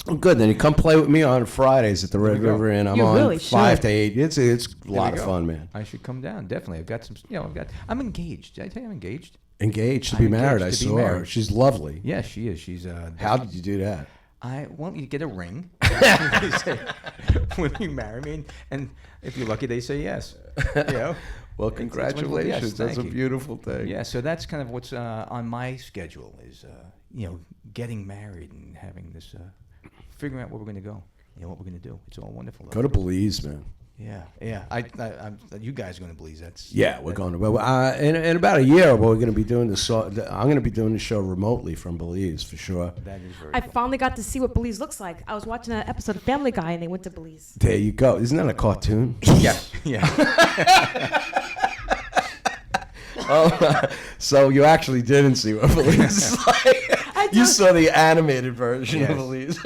Oh, good. Then you come play with me on Fridays at the Red we go. River Inn. I'm You on really 5 should. to 8. It's a There lot we of go. fun, man. I should come down, definitely. I've got some, I'm engaged. Did I tell you I'm engaged? Engaged to I'm be married. engaged I to be saw her. married. She's lovely. Yeah, she is. She's, How did you do that? I want you to get a ring. They say, when you marry me, and if you're lucky, they say yes. You know? Well, It's wonderful. Yes, congratulations. That's thank a you. beautiful thing. Yeah, so that's kind of what's on my schedule is, getting married and having this, figuring out where we're going to go, what we're going to do. It's all wonderful. Go to Belize, man. Yeah. You guys are going to Belize. That's Yeah, we're going to. Well, in about a year, we're going to be doing I'm going to be doing the show remotely from Belize for sure. That is very I cool. finally got to see what Belize looks like. I was watching an episode of Family Guy and they went to Belize. There you go. Isn't that a cartoon? Yeah. Oh, so you actually didn't see what Belize is like. You saw the animated version Yes. of Belize.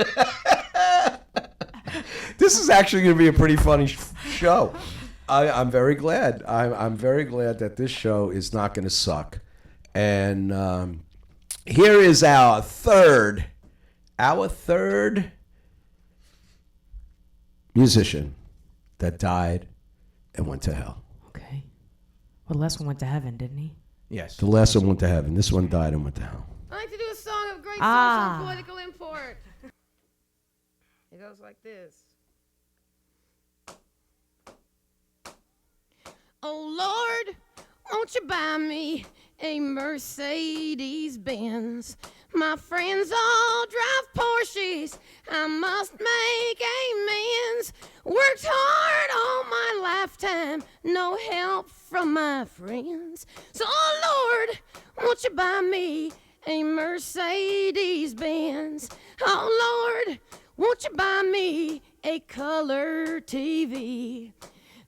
This is actually going to be a pretty funny show. I'm very glad. I'm very glad that this show is not going to suck. And here is our third musician that died and went to hell. Okay. Well, the last one went to heaven, didn't he? Yes. The last one went to heaven. This one died and went to hell. I like to do a song of great Ah. social and political import. It goes like this. Oh Lord, won't you buy me a Mercedes Benz? My friends all drive Porsches. I must make amends. Worked hard all my lifetime, no help from my friends. So, oh Lord, won't you buy me a Mercedes Benz? Oh Lord, won't you buy me a color TV?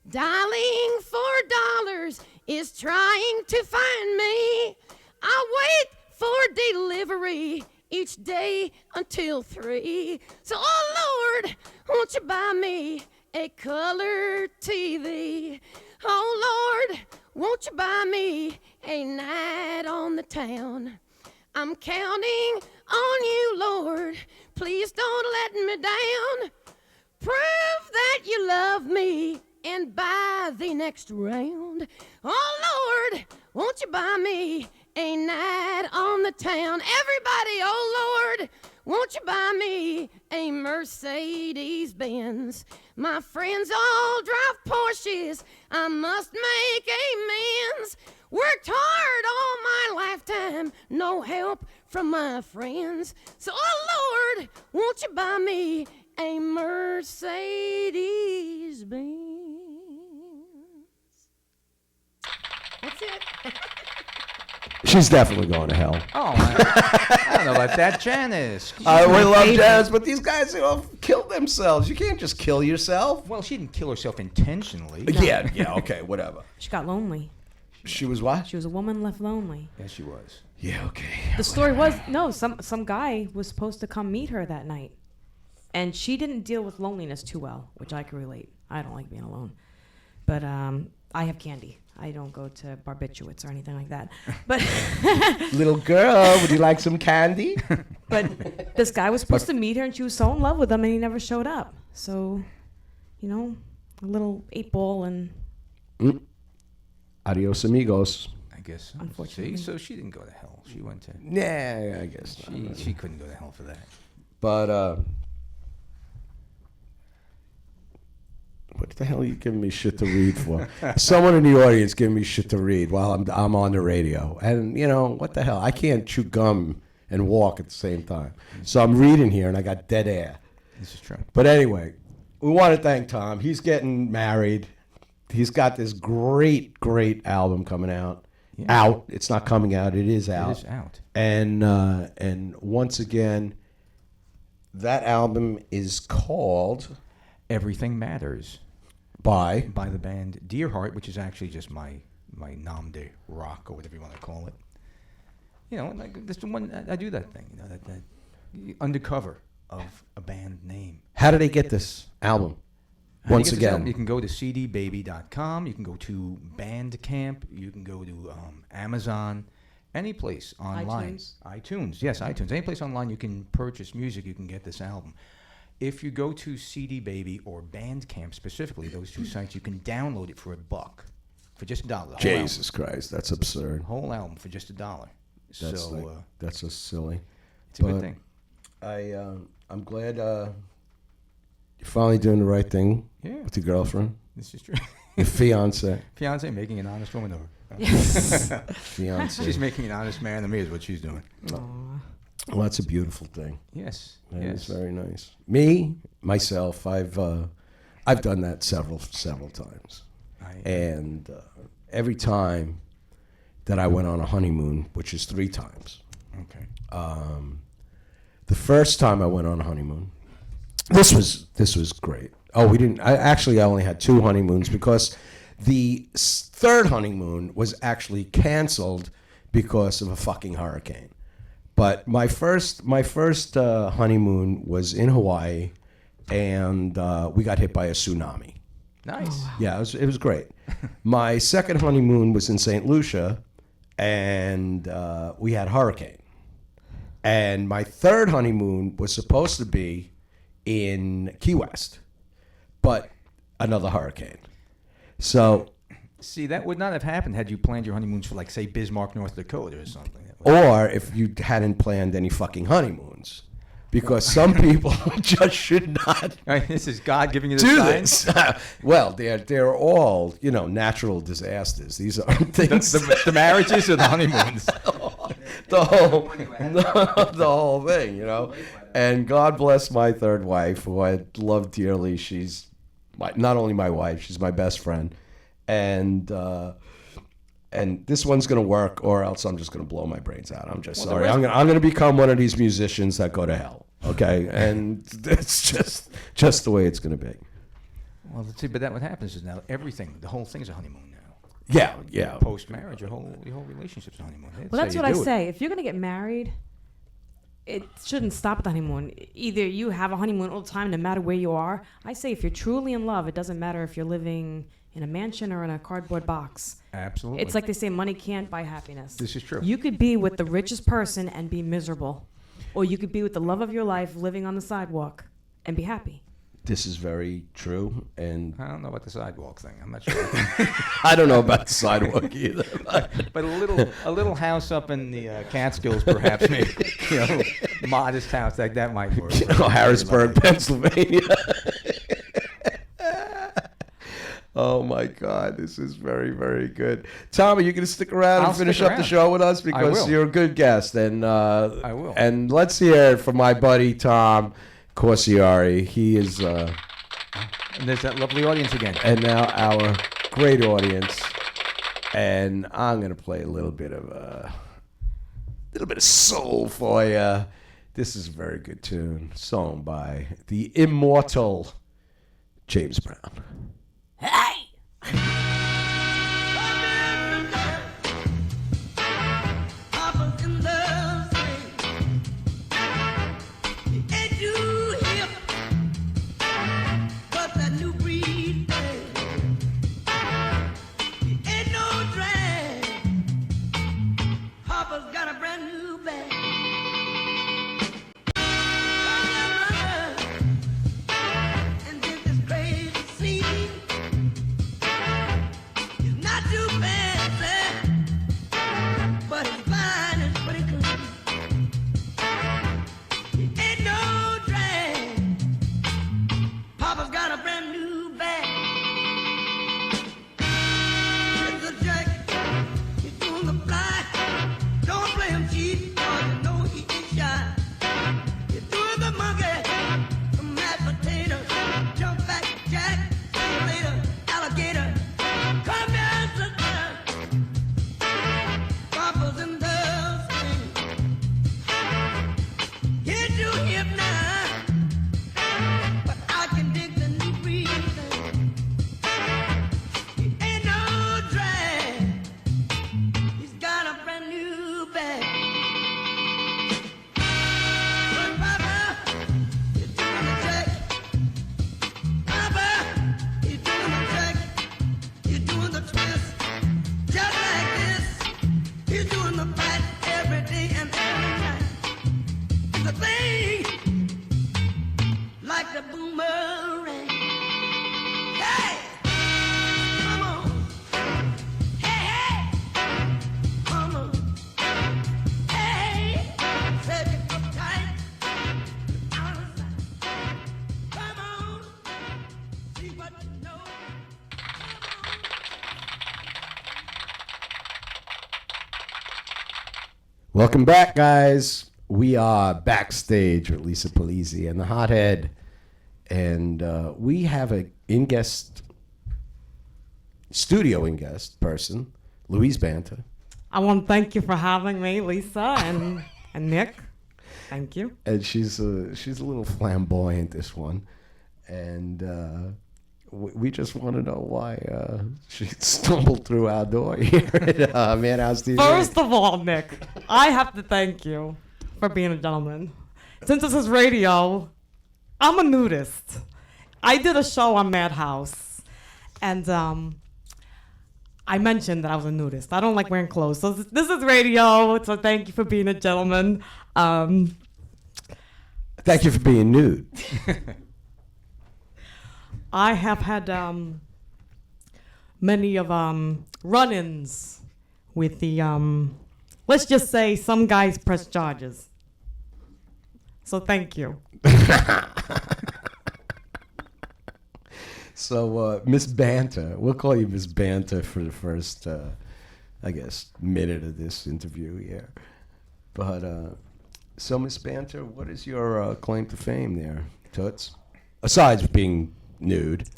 Dialing $4 is trying to find me. I wait for delivery each day until 3. So, oh Lord, won't you buy me a color TV? Oh Lord, won't you buy me a night on the town? I'm counting on you, Lord. Please don't let me down. Prove that you love me and buy the next round. Oh Lord, won't you buy me a night on the town? Everybody, oh Lord, won't you buy me a Mercedes Benz? My friends all drive Porsches. I must make amends. Worked hard all my lifetime, no help from my friends. So, oh Lord, won't you buy me a Mercedes Benz? That's it. She's definitely going to hell. Oh, I don't know about that, Janice. We love jazz, but these guys kill themselves. You can't just kill yourself. Well, she didn't kill herself intentionally. Yeah, okay, whatever. She got lonely. She was what? She was a woman left lonely. Yes, she was. Yeah, okay. The story was some guy was supposed to come meet her that night, and she didn't deal with loneliness too well, which I can relate. I don't like being alone. But I have candy. I don't go to barbiturates or anything like that. But Little girl, would you like some candy? but this guy was supposed to meet her, and she was so in love with him, and he never showed up. So, you know, a little 8-ball and. Adios, amigos. I guess so. Unfortunately. See, so she didn't go to hell. She went to. Yeah, I guess. She couldn't go to hell for that. But what the hell are you giving me shit to read for? Someone in the audience giving me shit to read while I'm on the radio, and you know what the hell? I can't chew gum and walk at the same time, so I'm reading here and I got dead air. This is true. But anyway, we want to thank Tom. He's getting married. He's got this great album coming out. Yeah. Out. It's not coming out. It is out. It is out. And once again, that album is called Everything Matters by the band Deerheart, which is actually just my nom de rock, or whatever you want to call it. You know, like this one, I do that thing, you know, that undercover of a band name. How did they get this album? How do you Once get this album? again, You can go to cdbaby.com, you can go to Bandcamp, you can go to Amazon, any place online. iTunes, yes, iTunes. Any place online you can purchase music, you can get this album. If you go to CD Baby or Bandcamp specifically, those two sites, you can download it for $1, for just $1. the whole Jesus Christ, that's absurd. album. Whole album for just $1. That's So like, that's just silly. it's a but good thing. I'm glad you're finally doing the right thing Yeah, with your girlfriend, this is true. your fiance, Fiance making an honest woman over. Yes. fiance. She's making an honest man of me is what she's doing. Aw. Well, that's a beautiful thing. Yes. That is yes. very nice. Me, myself, I've done that several times, and every time that I went on a honeymoon, which is 3 times. Okay. The first time I went on a honeymoon, this was great. Oh, we didn't. I only had 2 honeymoons because the third honeymoon was actually canceled because of a fucking hurricane. But my first honeymoon was in Hawaii, and we got hit by a tsunami. Nice. Yeah, it was great. My second honeymoon was in St. Lucia, and we had a hurricane. And my third honeymoon was supposed to be in Key West, but another hurricane. So, See, that would not have happened had you planned your honeymoons for, like, say, Bismarck, North Dakota or something. or if you hadn't planned any fucking honeymoons, because some people just should not Right, this is God giving you the do signs. this. Well, they're all, you know, natural disasters. These are things. The marriages or the honeymoons? the whole thing, you know. And God bless my third wife, who I love dearly. She's not only my wife, she's my best friend. And this one's gonna work, or else I'm just gonna blow my brains out. I'm just sorry. I'm gonna become one of these musicians that go to hell. Okay, and it's just the way it's gonna be. Well, see, but that what happens is now the whole thing is a honeymoon now. Yeah. Post marriage, your whole relationship's a honeymoon. Well, that's what I say. If you're going to get married, it shouldn't stop at the honeymoon. Either you have a honeymoon all the time, no matter where you are. I say if you're truly in love, it doesn't matter if you're living in a mansion or in a cardboard box. Absolutely. It's like they say, money can't buy happiness. This is true. You could be with the richest person and be miserable. Or you could be with the love of your life living on the sidewalk and be happy. This is very true, and I don't know about the sidewalk thing. I'm not sure. I don't know about the sidewalk either. But a little house up in the Catskills, perhaps, maybe, you know, modest house like that might work. You know, Harrisburg, Pennsylvania. Oh my God, this is very, very good. Tom, are you going to stick around I'll and finish stick up the around. show with us, because will. you're a good guest, and I will. And let's hear it from my buddy Tom Corsiari. He is, And there's that lovely audience again. and now our great audience, and I'm going to play a little bit of soul for you. This is a very good tune, sung by the immortal James Brown. Ain't you hip? 'Cause that new breed Papa's got a brand new bag. And this crazy scene is not too fancy, but it's fine and pretty clean. It ain't no drag. Papa's got a brand new bag. It's a jack. He's doing the fly. Don't play him cheap, 'cause you know he ain't shy. He's doing the monkey, the mashed potatoes, jump back jack, later alligator. Come here, sister. Papa's in the swing. He's too hip now, but I can dig the new breathing. He ain't no drag. He's got a brand new bag. But Papa, he's doing the check. Papa, he's doing the check. He's doing the twist. Just like this. He's doing the fight every day and every night. The thing like the boomerang. Hey, come on. Hey, hey, come on. Hey, set it up tight. Out of sight. Come on, see what you know. Welcome back, guys. We are backstage with Lisa Polizzi and the Hothead, and we have a studio in-guest person, Louise Banta, I want to thank you for having me, Lisa and Nick. Thank you. and she's a little flamboyant, this one, and we just want to know why she stumbled through our door here at Madhouse TV. First of all, Nick, I have to thank you for being a gentleman. Since this is radio, I'm a nudist. I did a show on Madhouse, and I mentioned that I was a nudist. I don't like wearing clothes. So this is radio, so thank you for being a gentleman. Thank you for being nude. I have had many of run-ins with the, let's just say some guys press charges. So thank you. So, Miss Banta, we'll call you Miss Banta for the first, I guess, minute of this interview here. But, so Miss Banta, what is your claim to fame there, Toots? Aside being nude.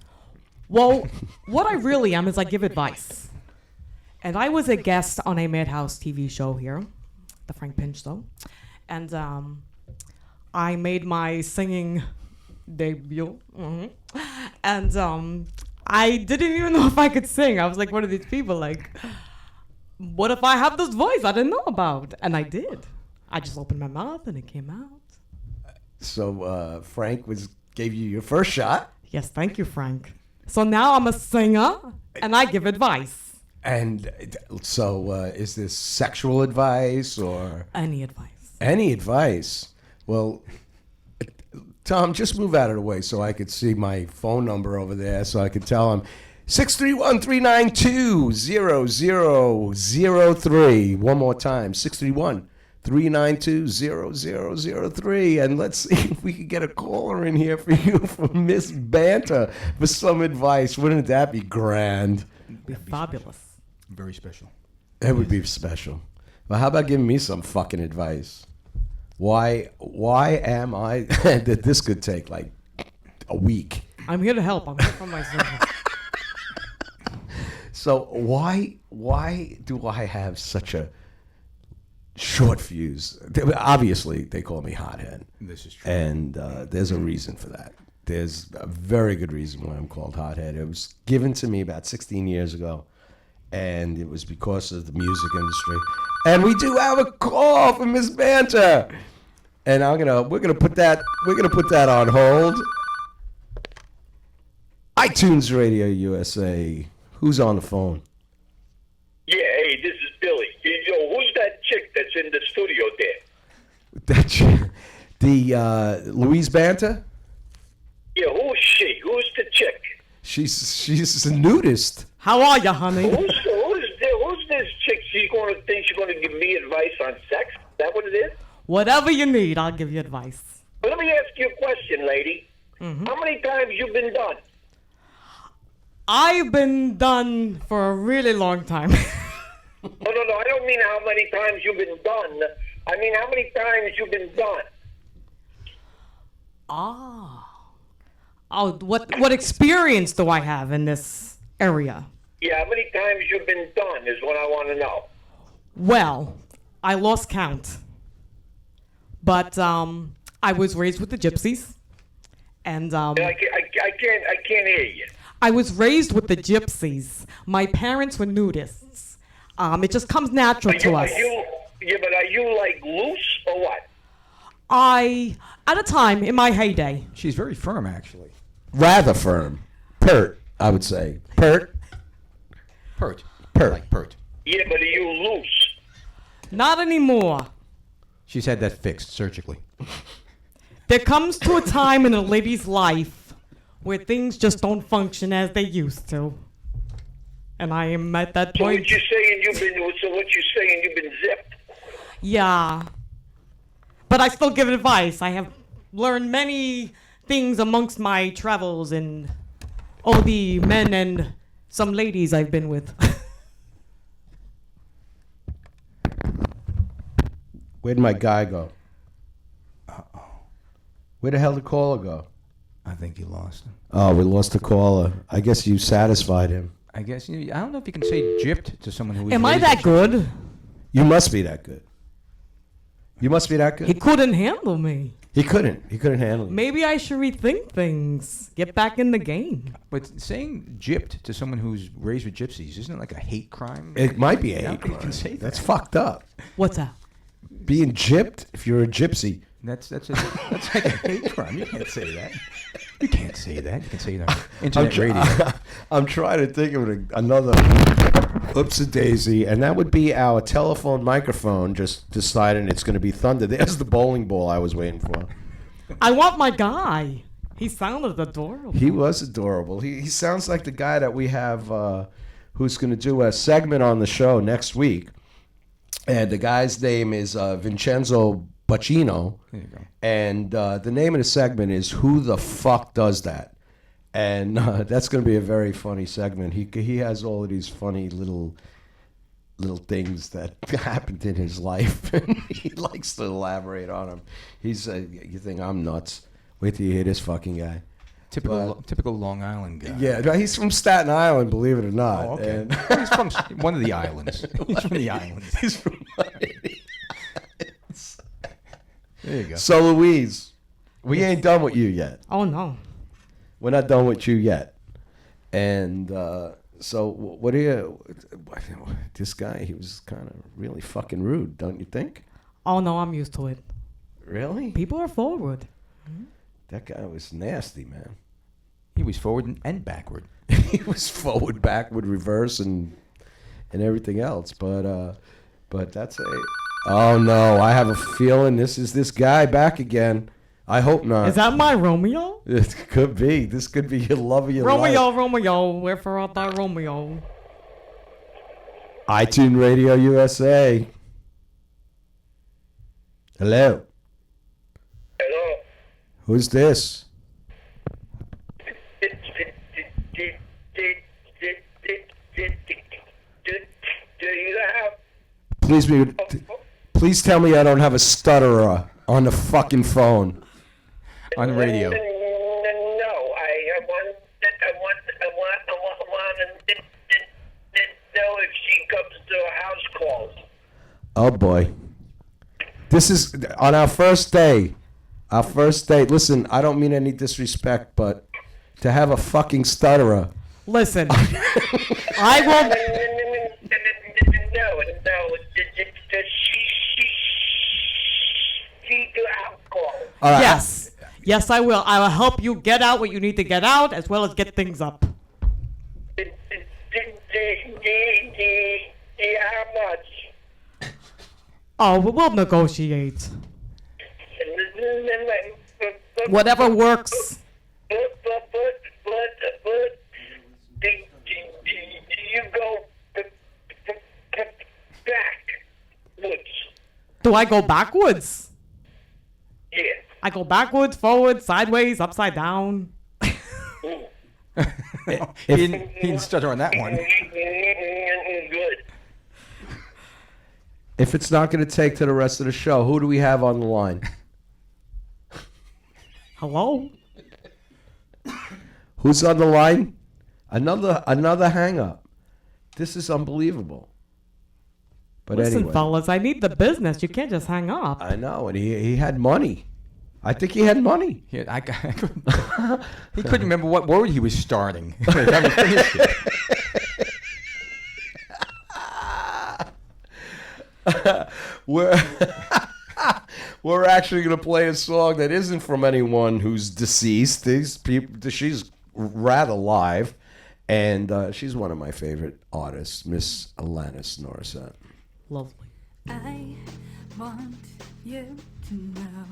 Well, what I really am is I give advice. And I was a guest on a Madhouse TV show here, the Frank Pinch Show. And I made my singing debut. And I didn't even know if I could sing. I was like one of these people, like, what if I have this voice I didn't know about? And I did. I just opened my mouth and it came out. So Frank gave you your first shot. Yes, thank you, Frank. So now I'm a singer and I give advice. And so is this sexual advice or? Any advice. Any advice? Well, Tom, just move out of the way so I could see my phone number over there so I could tell him 631-392-0003. One more time, 631-392-0003. And let's see if we can get a caller in here for you from Miss Banta for some advice. Wouldn't that be grand? It'd be fabulous. Very special. It would be special. Well, how about giving me some fucking advice? Why am I that this could take like a week? I'm here to help. I'm here for my service. So why do I have such a short fuse? Obviously, they call me Hothead. This is true. And there's a reason for that. There's a very good reason why I'm called Hothead. It was given to me about 16 years ago, and it was because of the music industry. And we do have a call from Miss Banta, and we're gonna put that on hold. iTunes Radio USA. Who's on the phone? Yeah, hey, this is Billy. Yo, who's that chick that in the studio there? The Louise Banta. Yeah, who's she? Who's the chick? She's a nudist. How are you, honey? Who's this chick? She's going to think she's going to give me advice on sex? Is that what it is? Whatever you need, I'll give you advice. Well, let me ask you a question, lady. Mm-hmm. How many times you been done? I've been done for a really long time. No. I don't mean how many times you've been done. I mean how many times you've been done. Oh, what experience do I have in this area? Yeah, how many times you've been done is what I want to know. Well, I lost count. But I was raised with the gypsies. And I can't hear you. I was raised with the gypsies. My parents were nudists. It just comes natural to us. But are you like loose or what? At a time, in my heyday. She's very firm, actually. Rather firm. Pert, I would say. Pert. Like pert. Yeah, but are you loose? Not anymore. She's had that fixed surgically. There comes to a time in a lady's life where things just don't function as they used to. And I am at that So point. what you saying you've been zipped? Yeah. But I still give advice. I have learned many things amongst my travels and all the men and some ladies I've been with. Where'd my guy go? Where the hell did the caller go? I think you lost him. Oh, we lost the caller. I guess you satisfied him. I guess I don't know if you can say gypped to someone who. Am I that good? You must be that good. You must be that good. He couldn't handle me. He couldn't handle it. Maybe I should rethink things. Get back in the game. But saying gypped to someone who's raised with gypsies, isn't it like a hate crime? It might be a Yeah, hate you crime. can say that. That's fucked up. What's that? Being gypped, if you're a gypsy. That's like a hate crime. You can't say that. You can't say that. You can say it on internet radio. I'm trying to think of another oopsie daisy, and that would be our telephone microphone just deciding it's going to be thunder. There's the bowling ball I was waiting for. I want my guy. He sounded adorable. He was adorable. He sounds like the guy that we have who's going to do a segment on the show next week. And the guy's name is Vincenzo Bacino. There you go. And the name of the segment is Who the Fuck Does That? And that's going to be a very funny segment. He has all of these funny little things that happened in his life, and he likes to elaborate on them. He's you think I'm nuts? Wait till you hear this fucking guy. Typical Long Island guy. Yeah, he's from Staten Island, believe it or not. Oh, okay. And Well, he's from one of the islands. He's from the islands. he's from There you go. So Louise, we ain't done with you yet. Oh, no. We're not done with you yet. And so what do you? This guy, he was kind of really fucking rude, don't you think? Oh, no, I'm used to it. Really? People are forward. That guy was nasty, man. He was forward and backward. He was forward, backward, reverse, and everything else. But that's a. Oh no! I have a feeling this is this guy back again. I hope not. Is that my Romeo? It could be. This could be your love of your Romeo, life. Romeo, wherefore art thou Romeo? iTunes Radio USA. Hello. Hello. Who's this? Do you have? Please tell me I don't have a stutterer on the fucking phone. On the radio. No, I want to know if she comes to house calls. Oh boy. This is on our first day. Our first date. Listen, I don't mean any disrespect, but to have a fucking stutterer. Listen, I will. No. She do house calls. All right. Yes. Yes, I will. I will help you get out what you need to get out, as well as get things up. How much? Oh, we'll negotiate. Whatever works. But do you go backwards? Do I go backwards? Yeah. I go backwards, forward, sideways, upside down. He didn't stutter on that one. Good. If it's not going to take to the rest of the show, who do we have on the line? Hello? Who's on the line? Another hang up. This is unbelievable. But Listen, anyway, fellas, I need the business. You can't just hang up. I know, and he had money. I think he had money. He couldn't remember what word he was starting. He hadn't finished it. We're actually going to play a song that isn't from anyone who's deceased. These people, she's rather live, and she's one of my favorite artists, Miss Alanis Morissette. Lovely. I want you to know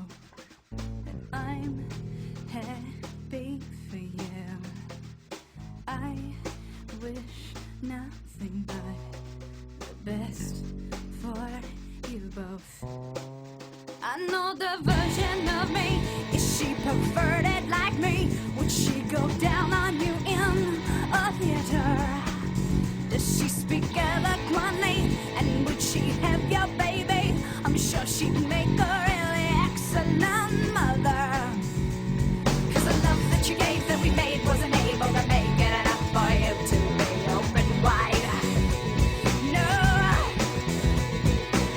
that I'm happy for you. I wish nothing but the best for you both. I know the version of me. Is she perverted like me? Would she go down on you in a theater? Does she speak eloquently? And would she have your baby? I'm sure she'd make a really excellent mother. 'Cause the love that you gave that we made wasn't able to make it enough for you to be open wide. No.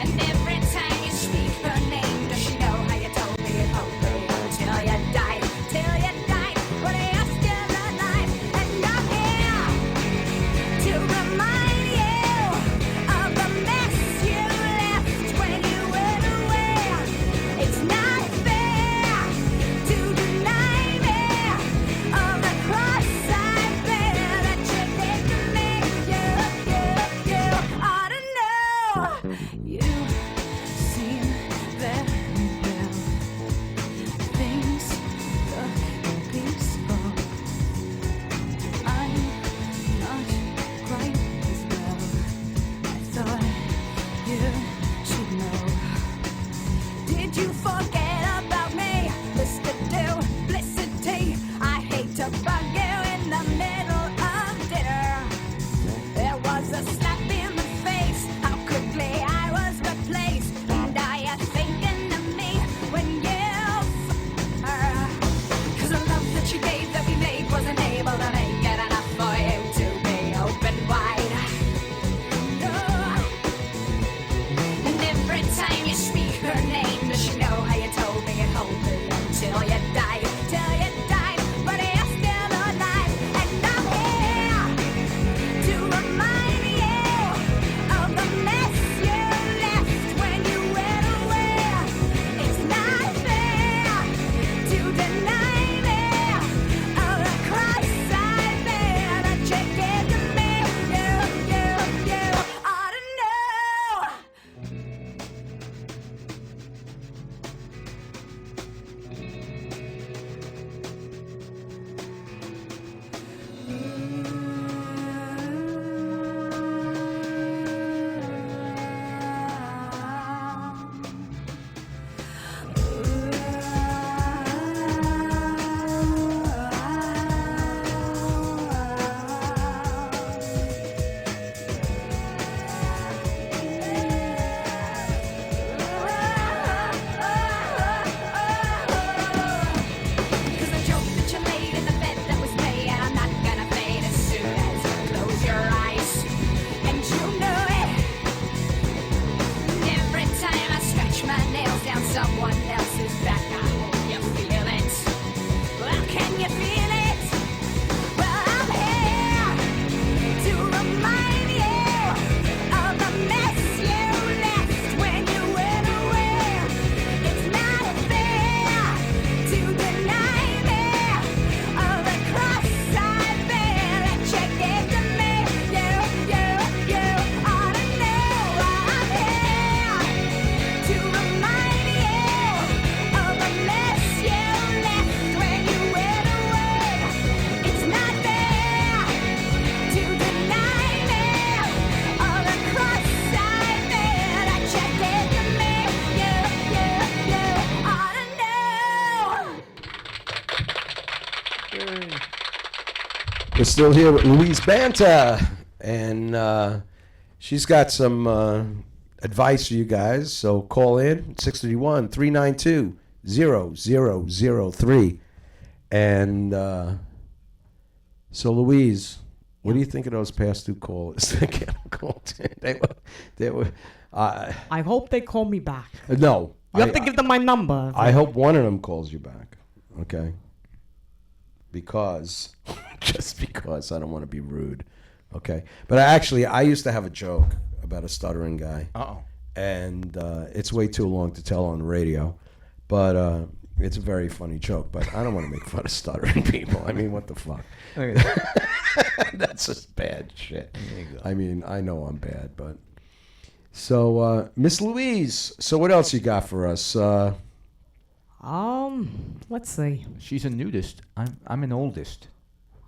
And every time you speak her name, does she know how you told me it hoped me until you died? Till you died, but you're still alive. And I'm here to remind you of the mess you left when you went away. It's not fair to deny me of the cross I bear that you did to me. You ought to know. You seem very well. Things look peaceful. I'm not quite as well. I thought you should know. Did you forget about me? Mr. Duplicity. I hate to bug you in the middle of dinner. There was a slap in the face. How quickly I was replaced. And are you thinking of me when you her? 'Cause the love that you gave that we made wasn't able to make it enough for you to be open wide. No. And every time you speak her name, does she know how you told me it home until you died? Till you died, but you're still alive. And I'm here to remind you of the mess you left when you went away. It's not fair to deny me of the cross I bear that you did to me. You ought to know. Cause the joke that you laid in the bed that was me, and I'm not gonna fade as soon as you close your eyes. And you know it. Every time I scratch my nails down someone else's back, I hope you feel it. Well, can you feel it? Well, I'm here to remind you of the mess you left when you went away. It's not fair to deny me of the cross I bear that you gave to me. You ought to know I'm here We're still here with Louise Banta, and she's got some advice for you guys. So call in 631-392-0003. And so, Louise, what do you think of those past two callers that get called in? They were. I hope they call me back. No. You have to give them my number. I hope one of them calls you back. Okay. Because, just because I don't want to be rude. Okay. But I used to have a joke about a stuttering guy. Uh-oh. And it's way too long to tell on the radio. But it's a very funny joke. But I don't want to make fun of stuttering people. I mean, what the fuck? That's just bad shit. There you go. I mean, I know I'm bad, but. So, Miss Louise, so what else you got for us? Let's see. She's a nudist. I'm an oldest.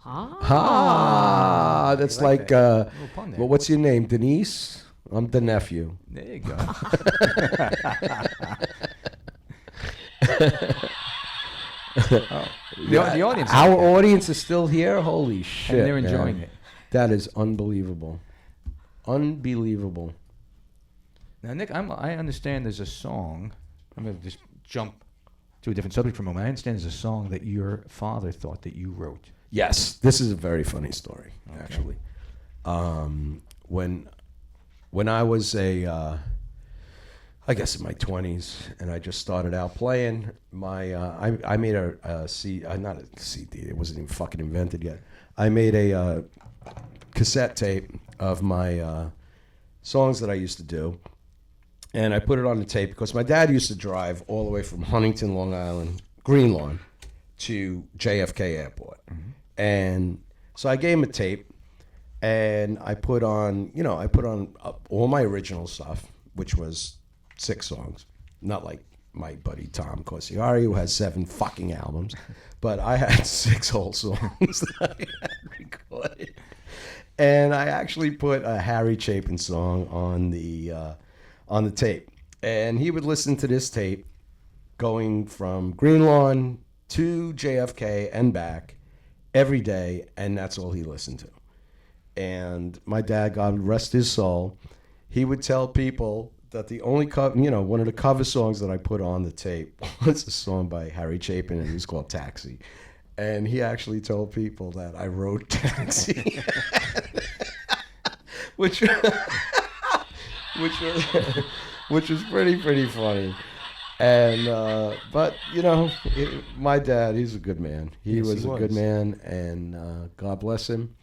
That's You like like, that? Little pun there. well, what's your name? Denise? I'm the nephew. There you go. The audience. Our audience is still here? Holy shit. And they're enjoying man. it. That is unbelievable. Unbelievable. Now, Nick, I understand there's a song. I'm going to just jump to a different subject for a moment. I understand there's a song that your father thought that you wrote. Yes, this is a very funny story, actually. When I was I guess in my 20s, and I just started out playing, I made not a CD, it wasn't even fucking invented yet. I made a cassette tape of my songs that I used to do, and I put it on the tape because my dad used to drive all the way from Huntington, Long Island, Greenlawn, to JFK Airport. Mm-hmm. And so I gave him a tape, and I put on all my original stuff, which was 6 songs. Not like my buddy Tom Corsiari, who has 7 fucking albums, but I had 6 whole songs that I had recorded. And I actually put a Harry Chapin song on the tape. And he would listen to this tape going from Greenlawn to JFK and back every day, and that's all he listened to. And my dad, God rest his soul, he would tell people that the only one of the cover songs that I put on the tape was a song by Harry Chapin, and it was called Taxi. And he actually told people that I wrote Taxi, which was pretty funny. And but my dad, he's a good man. He was a good man, and God bless him.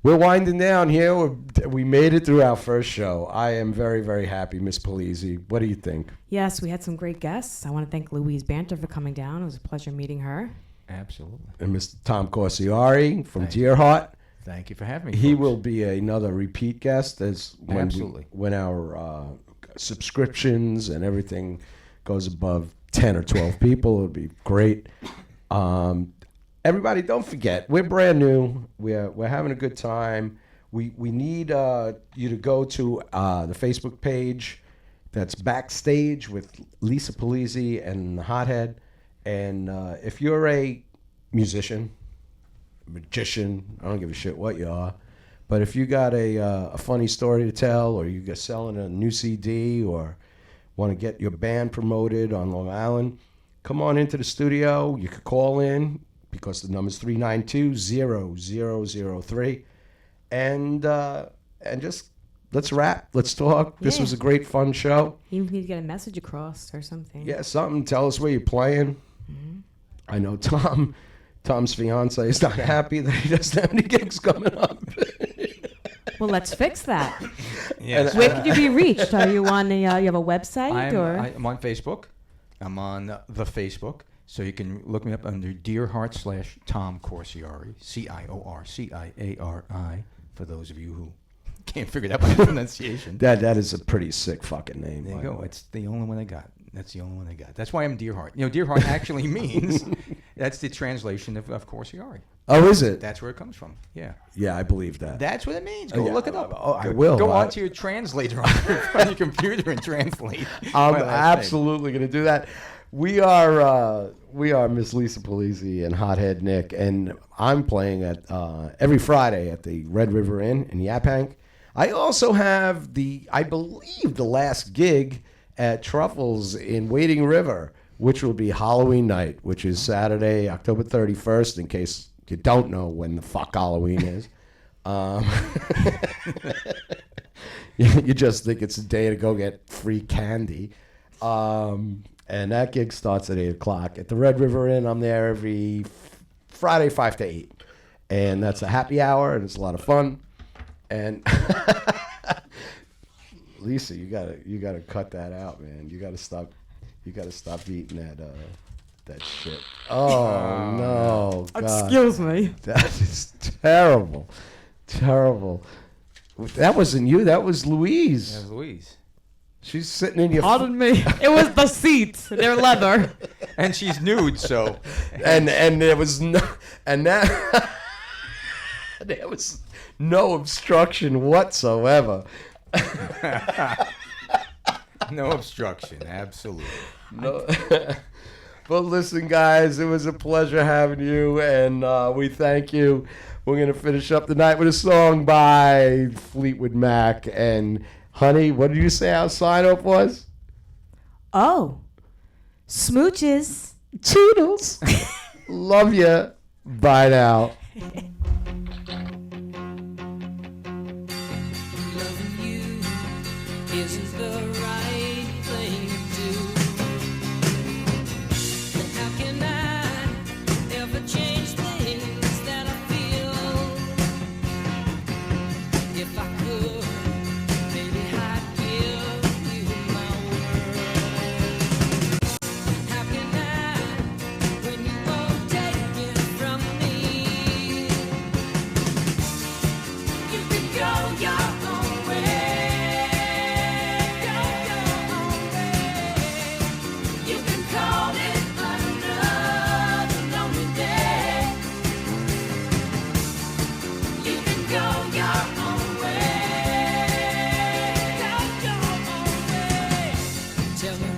We're winding down here. We made it through our first show. I am very, very happy, Miss Polizzi. What do you think? Yes, we had some great guests. I want to thank Louise Banter for coming down. It was a pleasure meeting her. Absolutely. And Mr. Tom Corsiari from Deer Heart. Thank you for having me. He folks. will be another repeat guest Absolutely. When our subscriptions and everything goes above 10 or 12 people. It'll be great. Everybody, don't forget, we're brand new. We're having a good time. We need you to go to the Facebook page. That's Backstage with Lisa Polizzi and Hothead. And if you're a musician, magician, I don't give a shit what you are, but if you got a funny story to tell, or you're selling a new CD, or want to get your band promoted on Long Island, come on into the studio. You could call in, because the number's 392-0003, and just let's rap, let's talk. This was a great, fun show. You need to get a message across or something. Yeah, something. Tell us where you're playing. Mm-hmm. I know Tom's fiance is not happy that he doesn't have any gigs coming up. Well, let's fix that. Yes. Where can you be reached? Are you on you have a website? I'm on Facebook. I'm on the Facebook. So you can look me up under Deerheart/Tom Corsiari, Ciorciari, for those of you who can't figure it out by the pronunciation. That is a pretty sick fucking name. There you go. It's the only one I got. That's the only one I got. That's why I'm Deerheart. Deerheart actually means, that's the translation of Corsiari. Oh, is it? That's where it comes from. Yeah. Yeah, I believe that. That's what it means. Go look it up. I will. Go onto your translator on your computer and translate. I'm absolutely going to do that. We are Miss Lisa Polizzi and Hothead Nick, and I'm playing at every Friday at the Red River Inn in Yaphank. I also have I believe the last gig at Truffles in Wading River, which will be Halloween night, which is Saturday, October 31st, in case you don't know when the fuck Halloween is. You just think it's a day to go get free candy. And that gig starts at 8 o'clock. At the Red River Inn, I'm there every Friday, 5 to 8. And that's a happy hour, and it's a lot of fun. And Lisa, you gotta cut that out, man. You gotta stop eating that shit. Oh no! God. Excuse me. That is terrible, terrible. That wasn't you. That was Louise. That was Louise. She's sitting in your. Pardon me. It was the seats. They're leather. And she's nude, so. and there was no, and that there was no obstruction whatsoever. No obstruction, absolutely. No. But listen, guys, it was a pleasure having you, and we thank you. We're going to finish up the night with a song by Fleetwood Mac. And, honey, what did you say our sign-up was? Oh. Smooches. Toodles. Love ya. Bye now. Loving you isn't the right thing to do. And how can I ever change things that I feel? If I could, maybe I'd give you my word. How can I, when you won't take it from me? You can go your own way. Go your own way. You can call it another lonely day. You can go your own way. Go your own way. Tell me